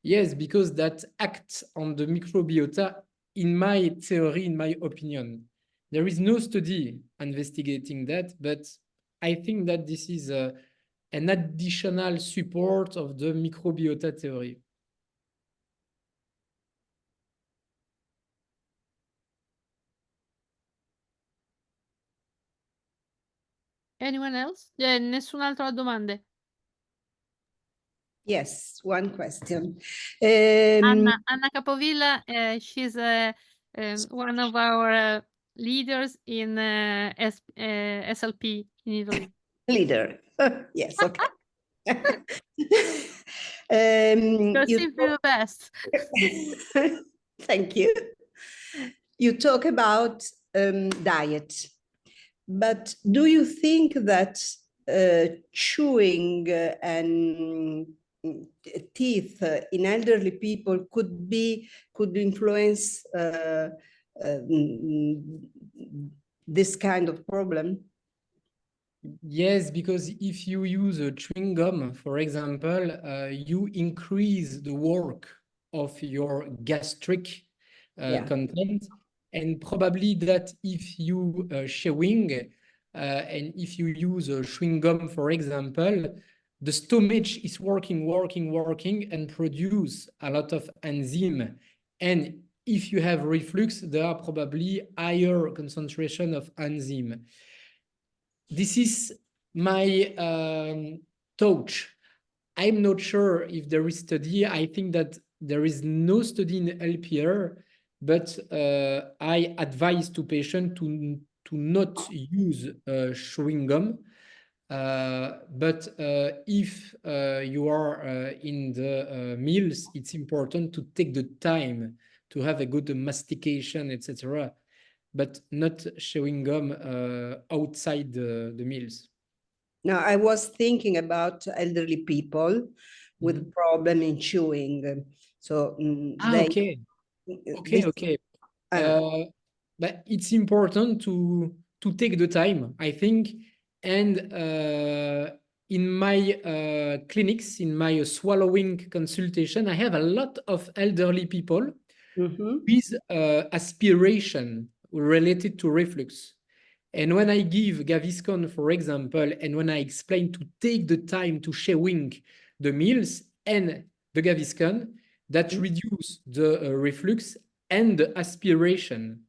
Yes, because that acts on the microbiota, in my theory, in my opinion. There is no study investigating that, but I think that this is an additional support of the microbiota theory. Anyone else? Nessun'altra domanda? Yes, one question. Anna Capovilla, she's one of our leaders in SLP in Italy. Leader. Yes, okay. You do the best. Thank you. You talk about diet, but do you think that chewing and teeth in elderly people could influence this kind of problem? Yes, because if you use a chewing gum, for example, you increase the work of your gastric content, and probably that if you chewing and if you use a chewing gum, for example, the stomach is working and produce a lot of enzyme. And if you have reflux, there are probably higher concentration of enzyme. This is my thought. I'm not sure if there is study. I think that there is no study in LPR, but I advise to patient to to not use chewing gum. But if you are in the meals, it's important to take the time to have a good mastication, etc. But not chewing gum outside the meals. Now, I was thinking about elderly people with problem in chewing. So they. Okay. This, Okay. But it's important to take the time, I think. And in my clinics, in my swallowing consultation, I have a lot of elderly people with aspiration related to reflux. And when I give Gaviscon, for example, and when I explain to take the time to chewing the meals and the Gaviscon, that reduce the reflux and the aspiration.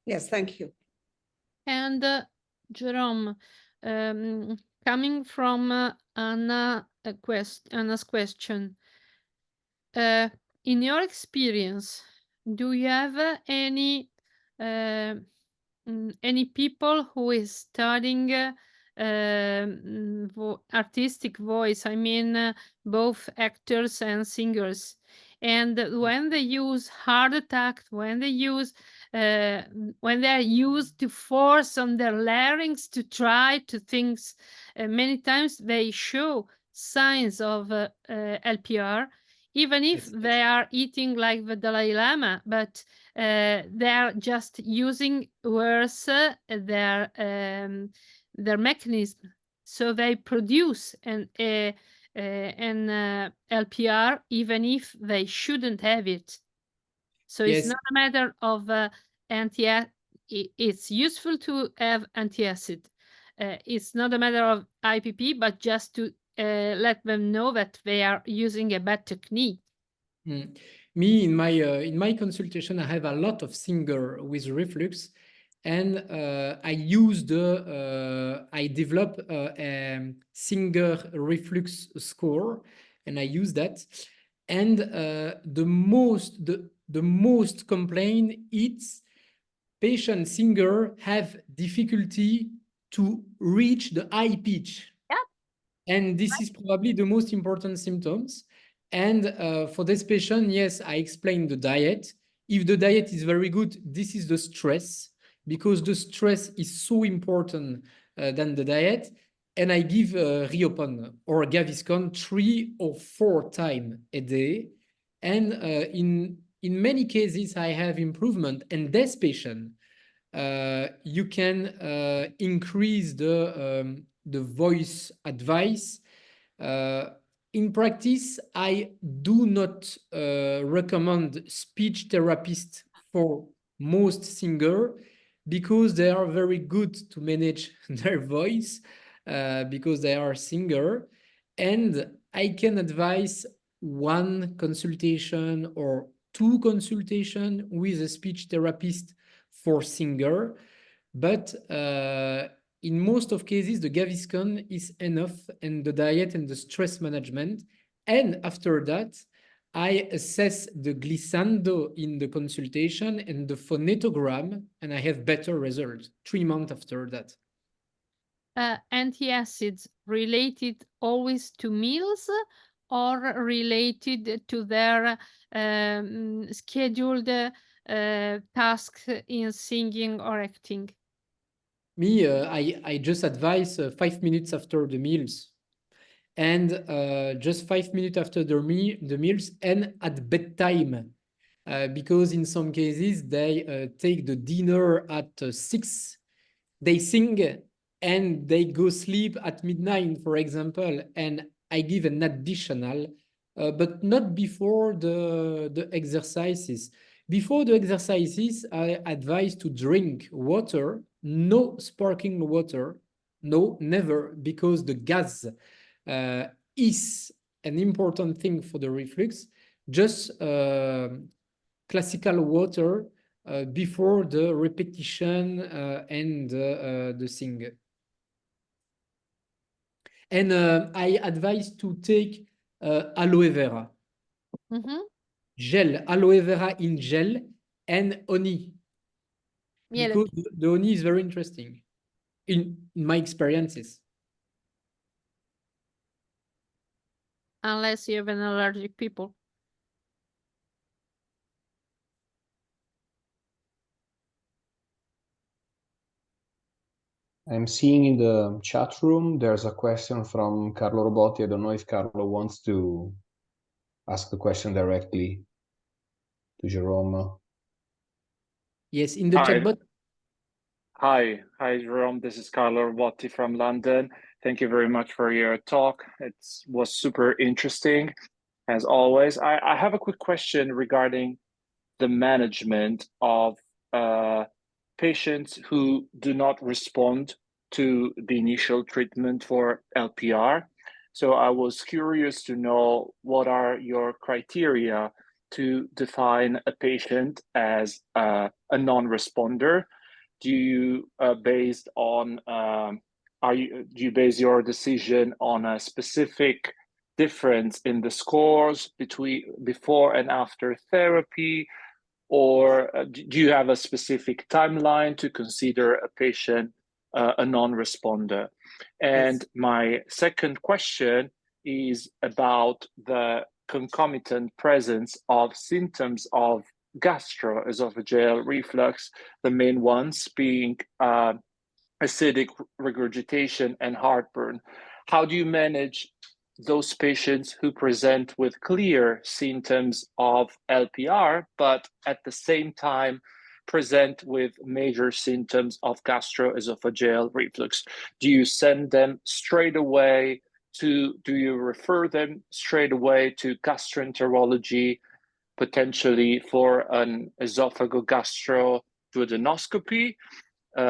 Yes, thank you. And Jerome, coming from Anna's question, in your experience, do you have any people who is studying artistic voice? I mean, both actors and singers. And when they use hard attack, when they use when they are used to force on their larynx to try to things, many times they show signs of LPR, even if they are eating like the Dalai Lama, but they are just using worse their mechanism. So they produce an LPR even if they shouldn't have it. So it's not a matter of it's useful to have antiacid. It's not a matter of IPP, but just to let them know that they are using a bad technique. Me, in my consultation, I have a lot of singers with reflux, and I develop a singer reflux score, and I use that. And the most complaint is patient singer have difficulty to reach the high pitch. Yeah. And this is probably the most important symptoms. And for this patient, yes, I explained the diet. If the diet is very good, this is the stress, because the stress is so important than the diet. And I give Riopon or Gaviscon 3 or 4 times a day. And in many cases, I have improvement. And this patient, you can increase the voice advice. In practice, I do not recommend speech therapist for most singers, because they are very good to manage their voice because they are singer. And I can advise 1 consultation or 2 consultations with a speech therapist for singer. But in most of cases, the Gaviscon is enough, and the diet and the stress management. And after that, I assess the glissando in the consultation and the phonetogram, and I have better results 3 months after that. Antacids related always to meals or related to their scheduled tasks in singing or acting? Me, I just advise 5 minutes after the meals, and just 5 minutes after the meals, and at bedtime, because in some cases they take the dinner at 6, they sing, and they go sleep at midnight, for example, and I give an additional, but not before the exercises. Before the exercises, I advise to drink water, no sparkling water, no, never, because the gas is an important thing for the reflux. Just classical water before the repetition and the sing. And I advise to take aloe vera. Gel, aloe vera in gel, and honey. Miele. because the honey is very interesting in my experiences. Unless you have an allergic people. I'm seeing in the chat room, there's a question from Carlo Robotti. I don't know if Carlo wants to ask the question directly to Jerome. Yes, in the Hi. chat bot. Hi, Jerome. This is Carlo Robotti from London. Thank you very much for your talk. It was super interesting, as always. I have a quick question regarding the management of patients who do not respond to the initial treatment for LPR. So I was curious to know what are your criteria to define a patient as a non-responder? Do you base your decision on a specific difference in the scores between before and after therapy, or do you have a specific timeline to consider a patient a non-responder? And Yes. my second question is about the concomitant presence of symptoms of gastroesophageal reflux, the main ones being acidic regurgitation and heartburn. How do you manage those patients who present with clear symptoms of LPR, but at the same time present with major symptoms of gastroesophageal reflux? Do you send them straight away do you refer them straight away to gastroenterology, potentially for an esophagogastroduodenoscopy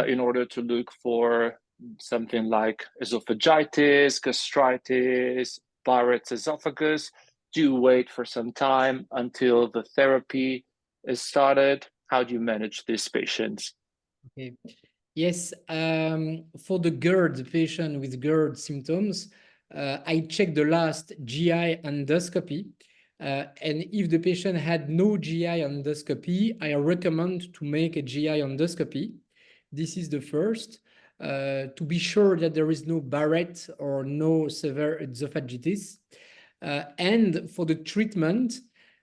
in order to look for something like esophagitis, gastritis, Barrett's esophagus? Do you wait for some time until the therapy is started? How do you manage these patients? Okay. Yes, for the GERD patient with GERD symptoms, I checked the last GI endoscopy. And if the patient had no GI endoscopy, I recommend to make a GI endoscopy. This is the first, to be sure that there is no Barrett or no severe esophagitis. And for the treatment,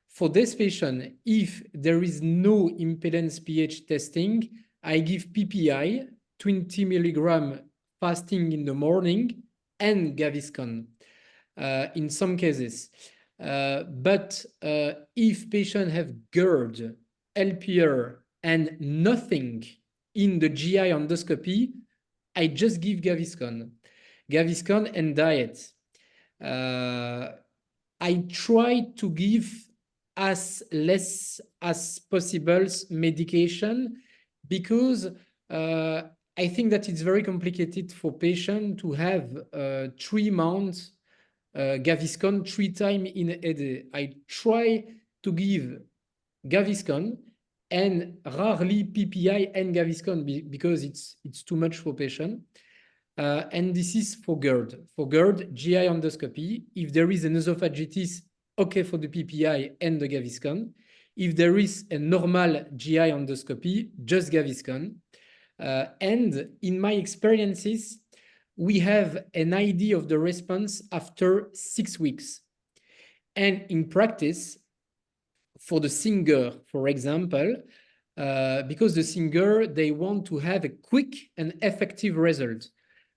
for this patient, if there is no impedance pH testing, I give PPI, 20 milligram fasting in the morning, and Gaviscon in some cases. But if patient have GERD, LPR, and nothing in the GI endoscopy, I just give Gaviscon and diet. I try to give as less as possible medication, because I think that it's very complicated for patient to have 3 months Gaviscon 3 times in a day. I try to give Gaviscon and rarely PPI and Gaviscon because it's too much for patient. And this is for GERD. For GERD, GI endoscopy. If there is an esophagitis, okay for the PPI and the Gaviscon. If there is a normal GI endoscopy, just Gaviscon. And in my experiences, we have an idea of the response after 6 weeks. And in practice, for the singer, for example, because the singer, they want to have a quick and effective result.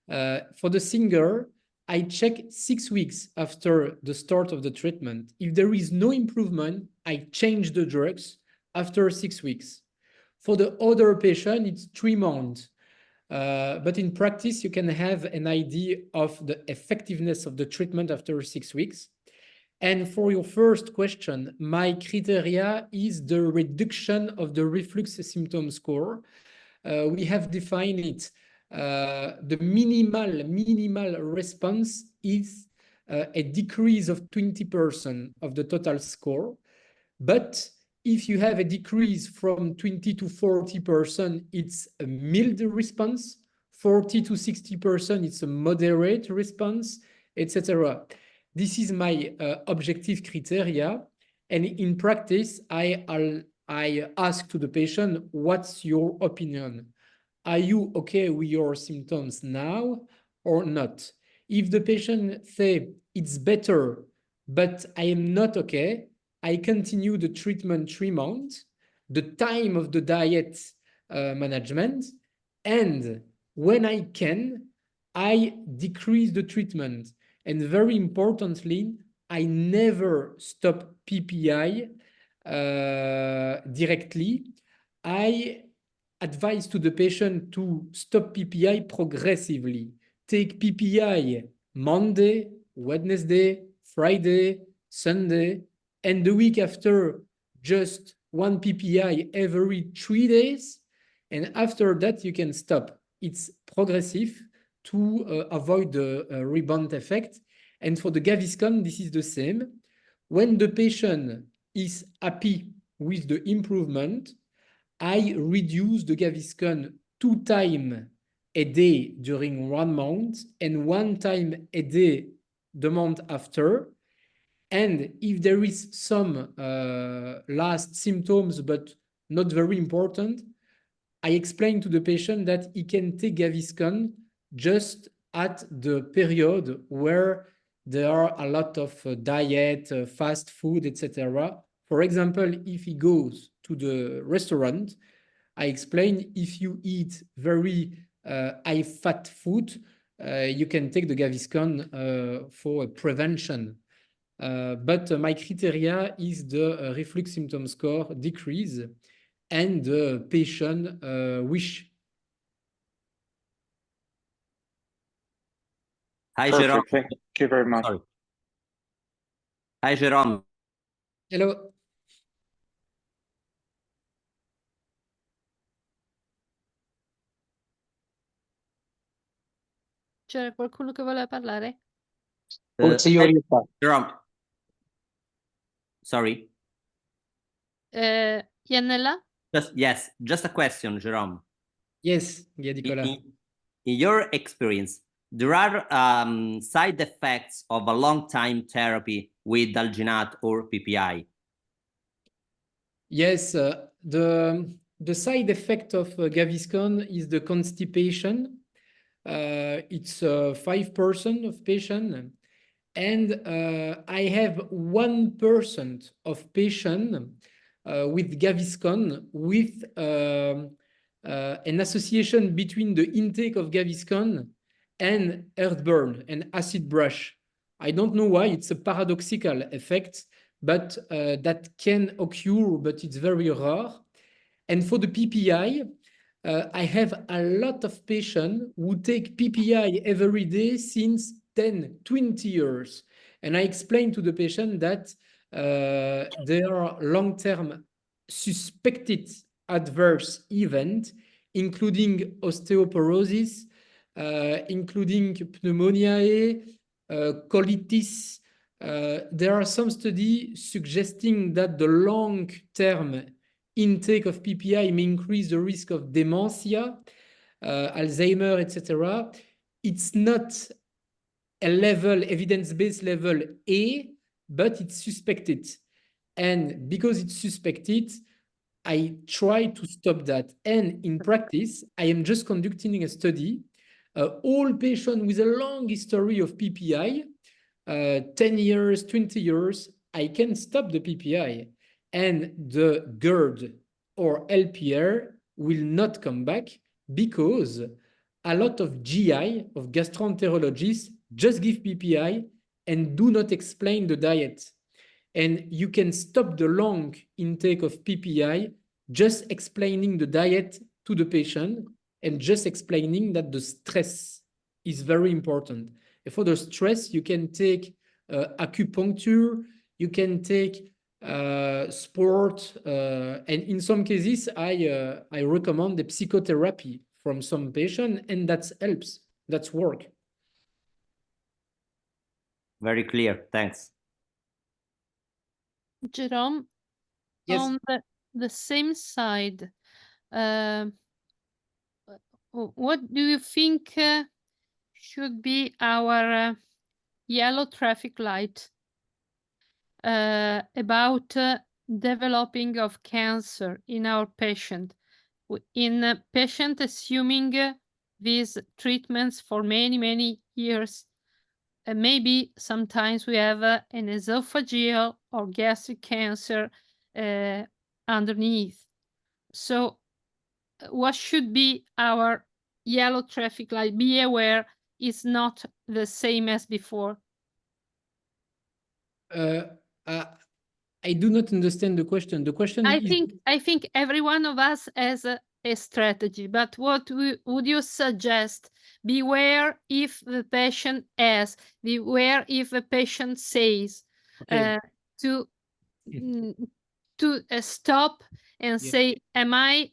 For the singer, I check 6 weeks after the start of the treatment. If there is no improvement, I change the drugs after 6 weeks. For the other patient, it's 3 months. But in practice, you can have an idea of the effectiveness of the treatment after 6 weeks. And for your first question, my criteria is the reduction of the reflux symptom score. We have defined it. The minimal response is a decrease of 20% of the total score. But if you have a decrease from 20 to 40%, it's a mild response. 40 to 60%, it's a moderate response, etc. This is my objective criteria. And in practice, I I ask to the patient, what's your opinion? Are you okay with your symptoms now or not? If the patient say it's better, but I am not okay, I continue the treatment 3 months, the time of the diet management, and when I can, I decrease the treatment. And very importantly, I never stop PPI directly. I advise to the patient to stop PPI progressively. Take PPI Monday, Wednesday, Friday, Sunday, and the week after, just 1 PPI every 3 days. And after that, you can stop. It's progressive to avoid the rebound effect. And for the Gaviscon, this is the same. When the patient is happy with the improvement, I reduce the Gaviscon 2 times a day during 1 month and 1 time a day the month after. And if there is some last symptoms, but not very important, I explain to the patient that he can take Gaviscon just at the period where there are a lot of diet, fast food, etc. For example, if he goes to the restaurant, I explain if you eat very high fat food, you can take the Gaviscon for prevention. But my criteria is the reflux symptom score decrease and the patient wish. Hi, Perfect. Jerome. Thank you very much. Sorry. Hi, Jerome. Hello. C'è qualcuno che vuole parlare? Forse io riesco. Jerome. Sorry. Iannella? Yes, just a question, Jerome. Yes, Nicola. In your experience, there are side effects of a long-time therapy with alginate or PPI? Yes, the side effect of Gaviscon is the constipation. It's 5% of patient, and I have 1% of patient with Gaviscon with an association between the intake of Gaviscon and heartburn and acid brush. I don't know why, it's a paradoxical effect, but that can occur, but it's very rare. And for the PPI, I have a lot of patients who take PPI every day since 10, 20 years. And I explain to the patient that there are long-term suspected adverse events, including osteoporosis, including pneumonia, colitis. There are some studies suggesting that the long-term intake of PPI may increase the risk of dementia, Alzheimer, etc. It's not a level, evidence-based level A, but it's suspected. And because it's suspected, I try to stop that. And in practice, I am just conducting a study. All patients with a long history of PPI, 10 years, 20 years, I can stop the PPI. And the GERD or LPR will not come back because a lot of GI, of gastroenterologists, just give PPI and do not explain the diet. And you can stop the long intake of PPI just explaining the diet to the patient and just explaining that the stress is very important. And for the stress, you can take acupuncture, you can take sport, and in some cases, I recommend the psychotherapy from some patient, and that helps. That's work. Very clear. Thanks. Jerome, Yes. on the same side, what do you think should be our yellow traffic light about developing of cancer in our patient, in a patient assuming these treatments for many years. Maybe sometimes we have an esophageal or gastric cancer underneath. So what should be our yellow traffic light? Be aware it's not the same as before. I do not understand the question. The question I is... think every one of us has a strategy, but what would you suggest? Beware if the patient asks, beware if the patient says, Okay. to stop and say, am I,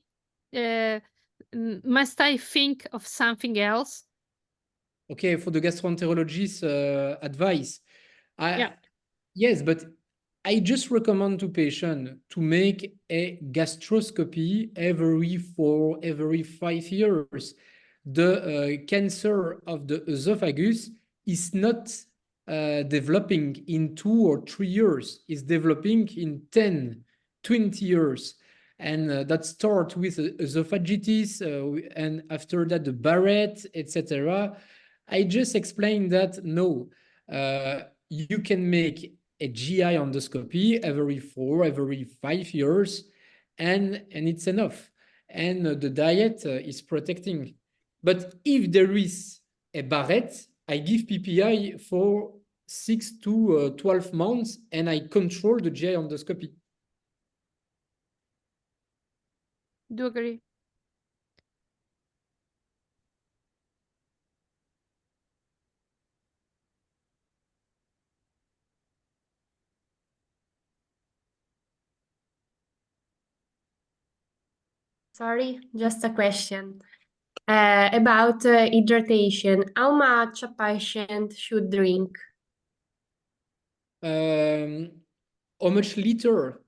must I think of something else? Okay, for the gastroenterologist advice. Yeah. Yes, but I just recommend to patients to make a gastroscopy every 5 years. The cancer of the esophagus is not developing in 2 or 3 years. It's developing in 10, 20 years. And that starts with esophagitis, and after that, the Barrett, etc. I just explained that, no, you can make a GI endoscopy every 4, every 5 years, and it's enough. And the diet is protecting. But if there is a Barrett, I give PPI for 6 to 12 months, and I control the GI endoscopy. Do agree. Sorry, just a question about hydration. How much a patient should drink? How much liter?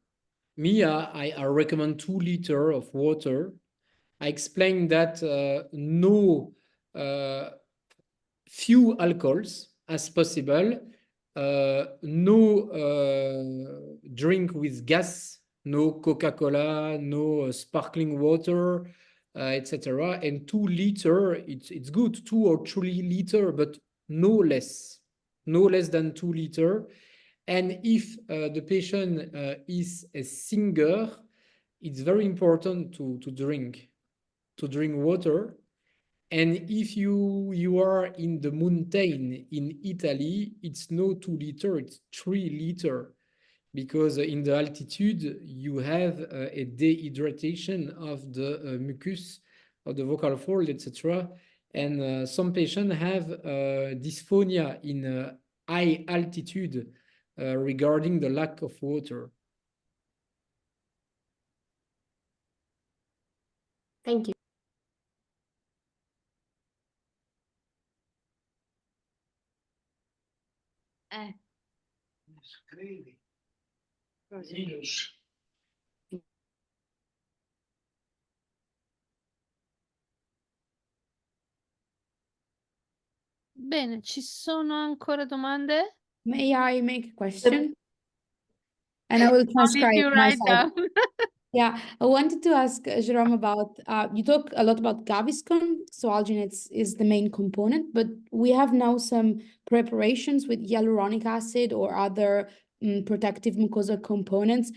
Me, I recommend 2 liters of water. I explained that no few alcohols as possible, no drink with gas, no Coca-Cola, no sparkling water, etc. And 2 liters, it's good, 2 or 3 liters, but no less than 2 liters. And if the patient is a singer, it's very important to drink water. And if you are in the mountain in Italy, it's no 2 liters, it's 3 liters, because in the altitude you have a dehydration of the mucus of the vocal fold, etc. And some patients have dysphonia in high altitude regarding the lack of water. Thank you. Bene, ci sono ancora domande? May I make a question? And I will transcribe you write myself. down. Yeah, I wanted to ask Jerome about, you talk a lot about Gaviscon, so alginates is the main component, but we have now some preparations with hyaluronic acid or other protective mucosal components,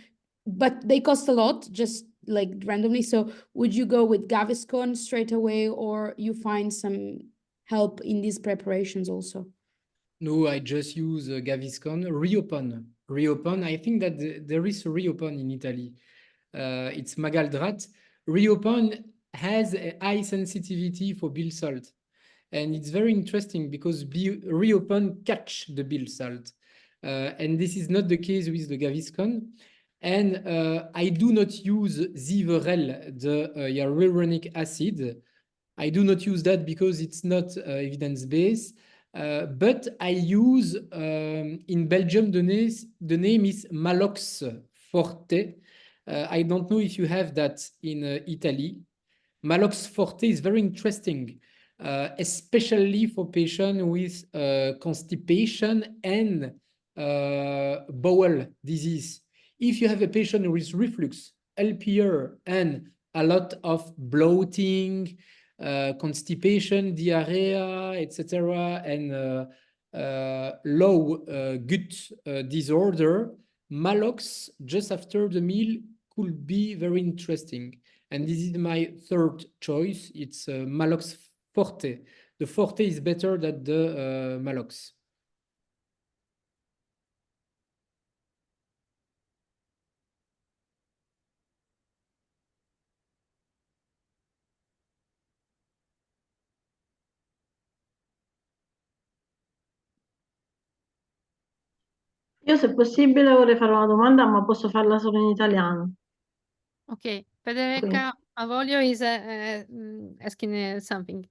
but they cost a lot, just like randomly. So would you go with Gaviscon straight away, or you find some help in these preparations also? No, I just use Gaviscon. Reopen. I think that there is a Reopen in Italy. It's Magaldrat. Reopen has a high sensitivity for bile salt. And it's very interesting because Reopen catch the bile salt. And this is not the case with the Gaviscon. And I do not use Ziverel, the hyaluronic acid. I do not use that because it's not evidence-based. But I use, in Belgium, the name is Malox Forte. I don't know if you have that in Italy. Malox Forte is very interesting, especially for patients with constipation and bowel disease. If you have a patient with reflux, LPR, and a lot of bloating, constipation, diarrhea, etc., and low gut disorder, Malox just after the meal could be very interesting. And this is my third choice. It's Malox Forte. The Forte is better than the Malox. Io, se possibile, vorrei fare una domanda, ma posso farla solo in italiano. Okay, Federica Avolio is asking something.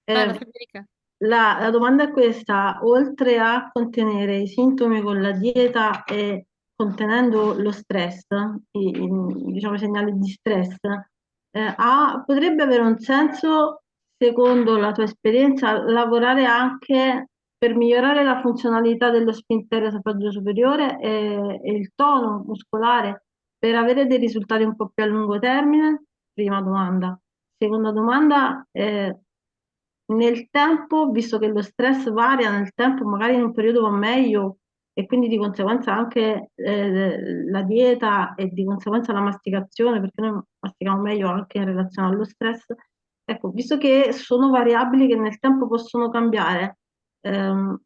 Parla, Federica. La domanda è questa: oltre a contenere i sintomi con la dieta e contenendo lo stress, diciamo i segnali di stress, potrebbe avere un senso, secondo la tua esperienza, lavorare anche per migliorare la funzionalità dello sfintere esofagico superiore e il tono muscolare per avere dei risultati un po' più a lungo termine? Prima domanda. Seconda domanda, nel tempo, visto che lo stress varia nel tempo, magari in un periodo va meglio e quindi di conseguenza anche la dieta e di conseguenza la masticazione, perché noi mastichiamo meglio anche in relazione allo stress. Ecco, visto che sono variabili che nel tempo possono cambiare, un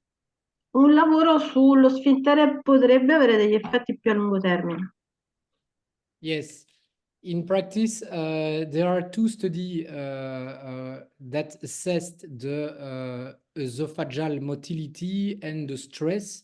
lavoro sullo sfintere potrebbe avere degli effetti più a lungo termine. Yes. In practice, there are two studies that assessed the esophageal motility and the stress,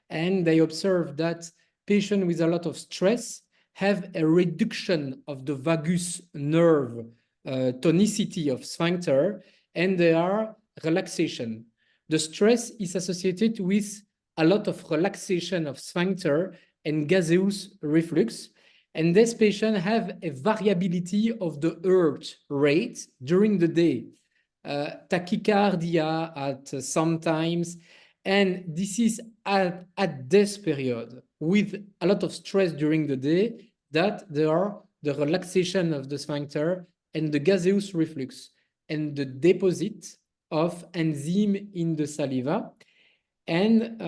and they observed that patients with a lot of stress have a reduction of the vagus nerve tonicity of sphincter, and there are relaxation. The stress is associated with a lot of relaxation of sphincter and gaseous reflux. And this patient have a variability of the heart rate during the day, tachycardia at sometimes, and this is at this period with a lot of stress during the day that there are the relaxation of the sphincter and the gaseous reflux and the deposit of enzyme in the saliva, and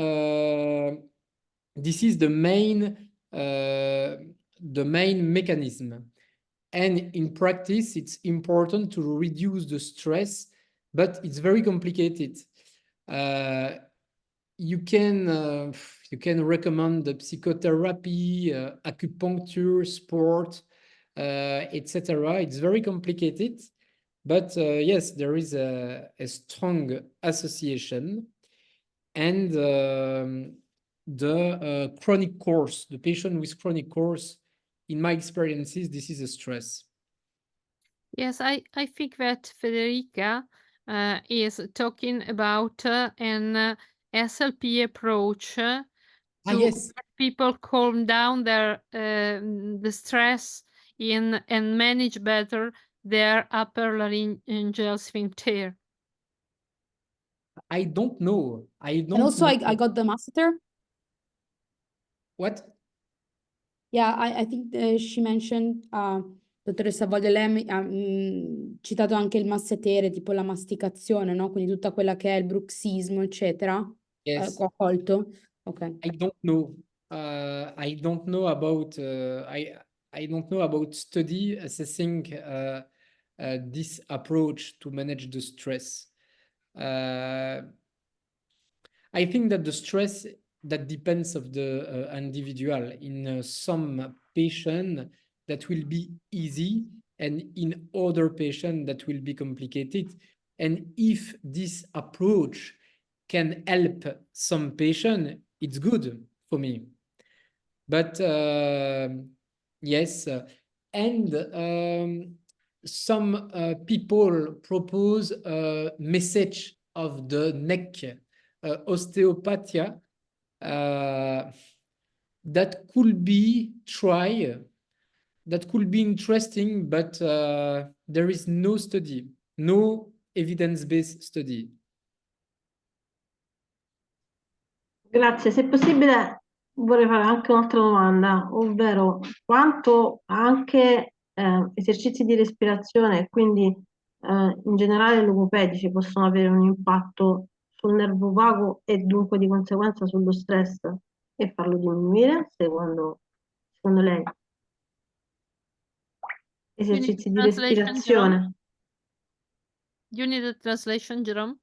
this is the main mechanism. And in practice, it's important to reduce the stress, but it's very complicated. You can recommend the psychotherapy, acupuncture, sport, etc. It's very complicated, but yes, there is a strong association. And the chronic course, the patient with chronic course, in my experiences, this is a stress. Yes, I think that Federica is talking about an SLP approach to yes. let people calm down their the stress and manage better their upper laryngeal sphincter. I don't know. And also, I got the masseter. What? Yeah, I think she mentioned, dottoressa Voglio, lei ha citato anche il massetere, tipo la masticazione, no? Quindi tutta quella che è il bruxismo, eccetera. Yes. Ho colto. Ok. I don't know. I don't know about I don't know about study assessing this approach to manage the stress. I think that the stress that depends of the individual. In some patient that will be easy, and in other patient that will be complicated. And if this approach can help some patient, it's good for me. But yes, and some people propose a message of the neck osteopathia that could be that could be interesting, but there is no study, no evidence-based study. Grazie, se possibile vorrei fare anche un'altra domanda, ovvero quanto anche esercizi di respirazione, quindi in generale logopedici, possono avere un impatto sul nervo vago e dunque di conseguenza sullo stress e farlo diminuire, secondo lei? Esercizi di translation, Jerome? respirazione. You need a translation, Jerome?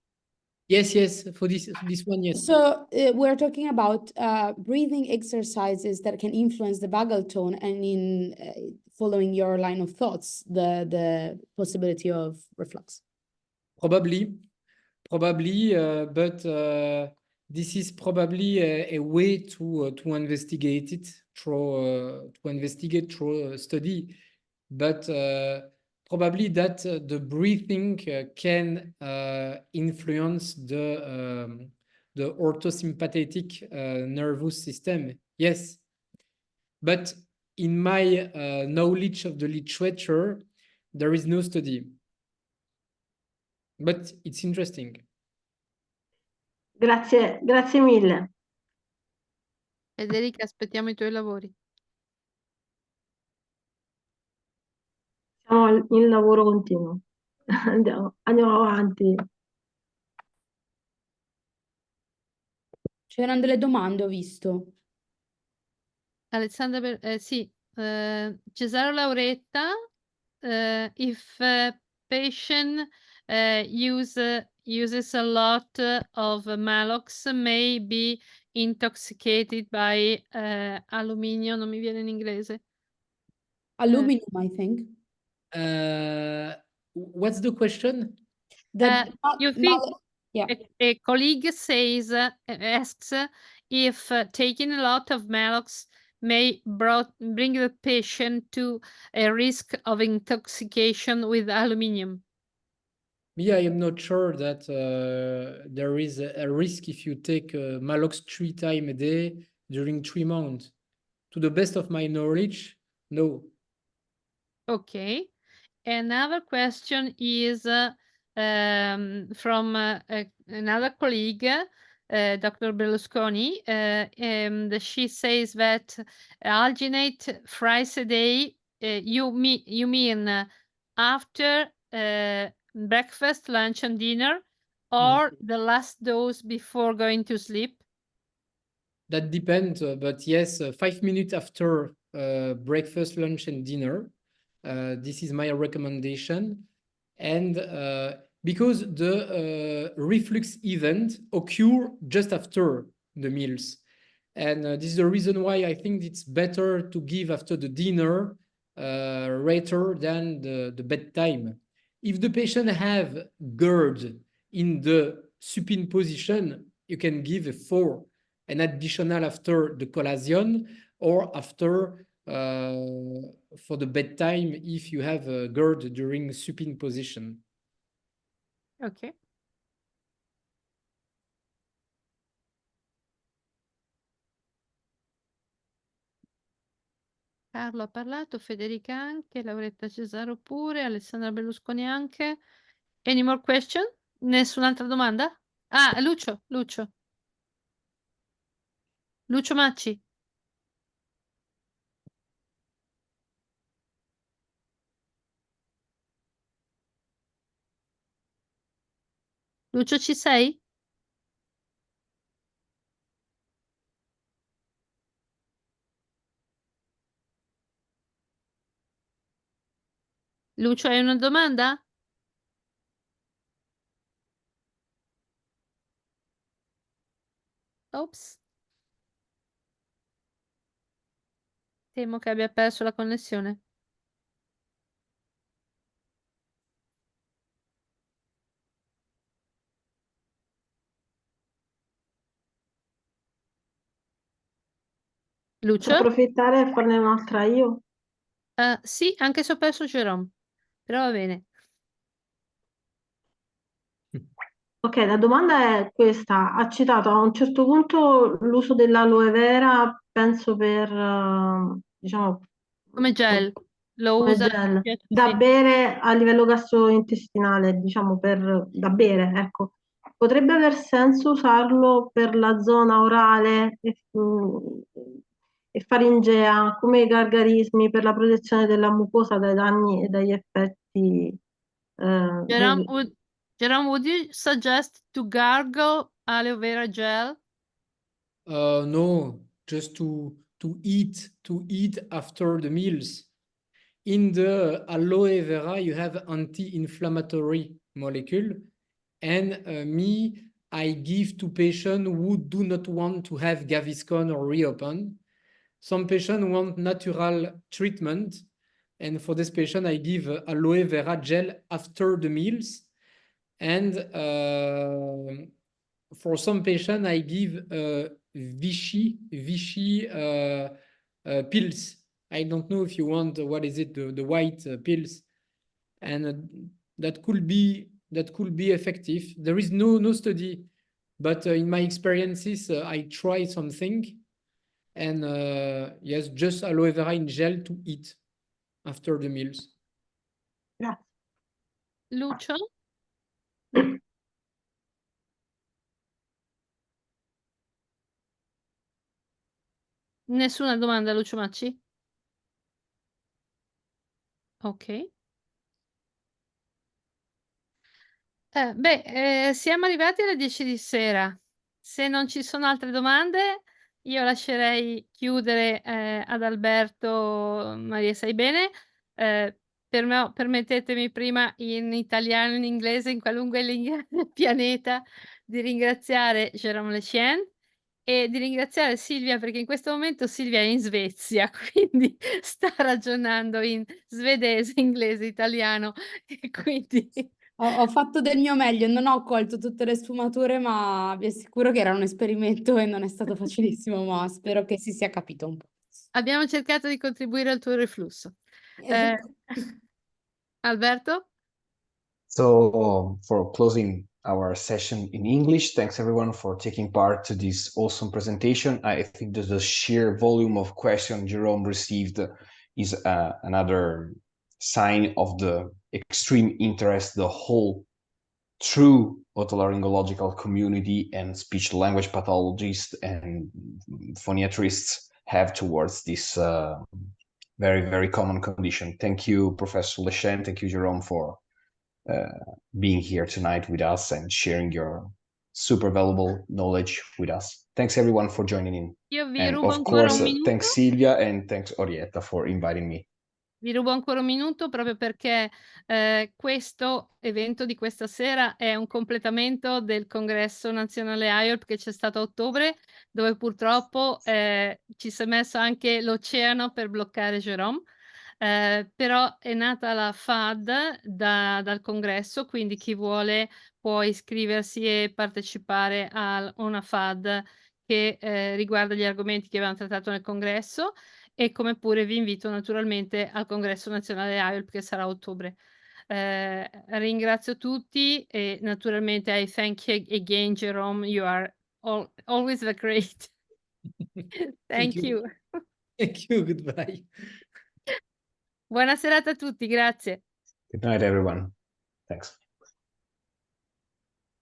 Yes, for this one, yes. So we're talking about breathing exercises that can influence the vagal tone, and in following your line of thoughts, the possibility of reflux. Probably, but this is probably a way to investigate it through a study, but probably that the breathing can influence the orthosympathetic nervous system. Yes, but in my knowledge of the literature, there is no study. But it's interesting. Grazie mille. Federica, aspettiamo I tuoi lavori. Siamo in lavoro continuo. Andiamo avanti. C'erano delle domande, ho visto. Alessandra, sì, Cesaro Lauretta, if a patient uses a lot of Malox, may be intoxicated by alluminio, non mi viene in inglese. Aluminum, I think. What's the question? You think yeah. a colleague asks if taking a lot of Malox may bring the patient to a risk of intoxication with aluminium. Yeah, I am not sure that there is a risk if you take Malox 3 times a day during 3 months. To the best of my knowledge, no. Okay. Another question is from another colleague, Dr. Berlusconi, and she says that alginate thrice a day, you mean after breakfast, lunch, and dinner, or the last dose before going to sleep? That depends, but yes, 5 minutes after breakfast, lunch, and dinner. This is my recommendation. And because the reflux event occur just after the meals. And this is the reason why I think it's better to give after the dinner rather than the bedtime. If the patient have GERD in the supine position, you can give a 4, an additional after the collation or after for the bedtime if you have a GERD during supine position. Okay. Carlo ha parlato, Federica anche, Lauretta Cesaro pure, Alessandra Berlusconi anche. Any more question? Nessun'altra domanda? Ah, Lucio Macci. Lucio, ci sei? Lucio, hai una domanda? Ops. Temo che abbia perso la connessione. Lucio? Posso approfittare e farne un'altra io? Sì, anche se ho perso Jerome, però va bene. Ok, la domanda è questa. Ha citato a un certo punto l'uso dell'aloe vera, penso per, diciamo, Come gel, lo come usa gel, sì. da bere a livello gastrointestinale, diciamo, da bere, ecco. potrebbe aver senso usarlo per la zona orale e faringea come gargarismi per la protezione della mucosa dai danni e dagli effetti. Jerome, would you suggest to gargle aloe vera gel? No, just to eat after the meals. In the aloe vera, you have anti-inflammatory molecule, and I give to patients who do not want to have Gaviscon or reopen. Some patients want natural treatment, and for this patient, I give aloe vera gel after the meals. And for some patients, I give Vichy pills. I don't know if you want, what is it, the white pills, and that could be effective. There is no study, but in my experiences, I try something, and yes, just aloe vera in gel to eat after the meals. Grazie. Lucio? Nessuna domanda, Lucio Macci? Ok. Siamo arrivati alle 10 di sera. Se non ci sono altre domande, io lascerei chiudere ad Alberto. Maria, sai bene? Permettetemi prima in italiano, in inglese, in qualunque lingua del pianeta, di ringraziare Jerome Lechien e di ringraziare Silvia, perché in questo momento Silvia è in Svezia, quindi sta ragionando in svedese, inglese, italiano, e quindi... Ho fatto del mio meglio, non ho colto tutte le sfumature, ma vi assicuro che era un esperimento e non è stato facilissimo, ma spero che si sia capito un po'. Abbiamo cercato di contribuire al tuo reflusso. Alberto? So for closing our session in English, thanks everyone for taking part to this awesome presentation. I think that the sheer volume of questions Jerome received is another sign of the extreme interest the whole true otolaryngological community and speech language pathologists and phoniatrists have towards this very, very common condition. Thank you, Professor Lechien. Thank you, Jerome, for being here tonight with us and sharing your super valuable knowledge with us. Thanks everyone for joining in. Io vi And rubo of ancora course, un minuto. thanks Silvia and thanks Orietta for inviting me. Vi rubo ancora un minuto proprio perché questo evento di questa sera è un completamento del Congresso Nazionale AIOLP che c'è stato a ottobre, dove purtroppo ci si è messo anche l'oceano per bloccare Jerome. Però è nata la FAD dal congresso, quindi chi vuole può iscriversi e partecipare a una FAD che riguarda gli argomenti che abbiamo trattato nel congresso, e come pure vi invito naturalmente al Congresso Nazionale AIOLP che sarà a ottobre. Ringrazio tutti e naturalmente I thank you again, Jerome. You are always the great. Thank you. Thank you, goodbye. Buona serata a tutti, grazie. Good night, everyone. Thanks.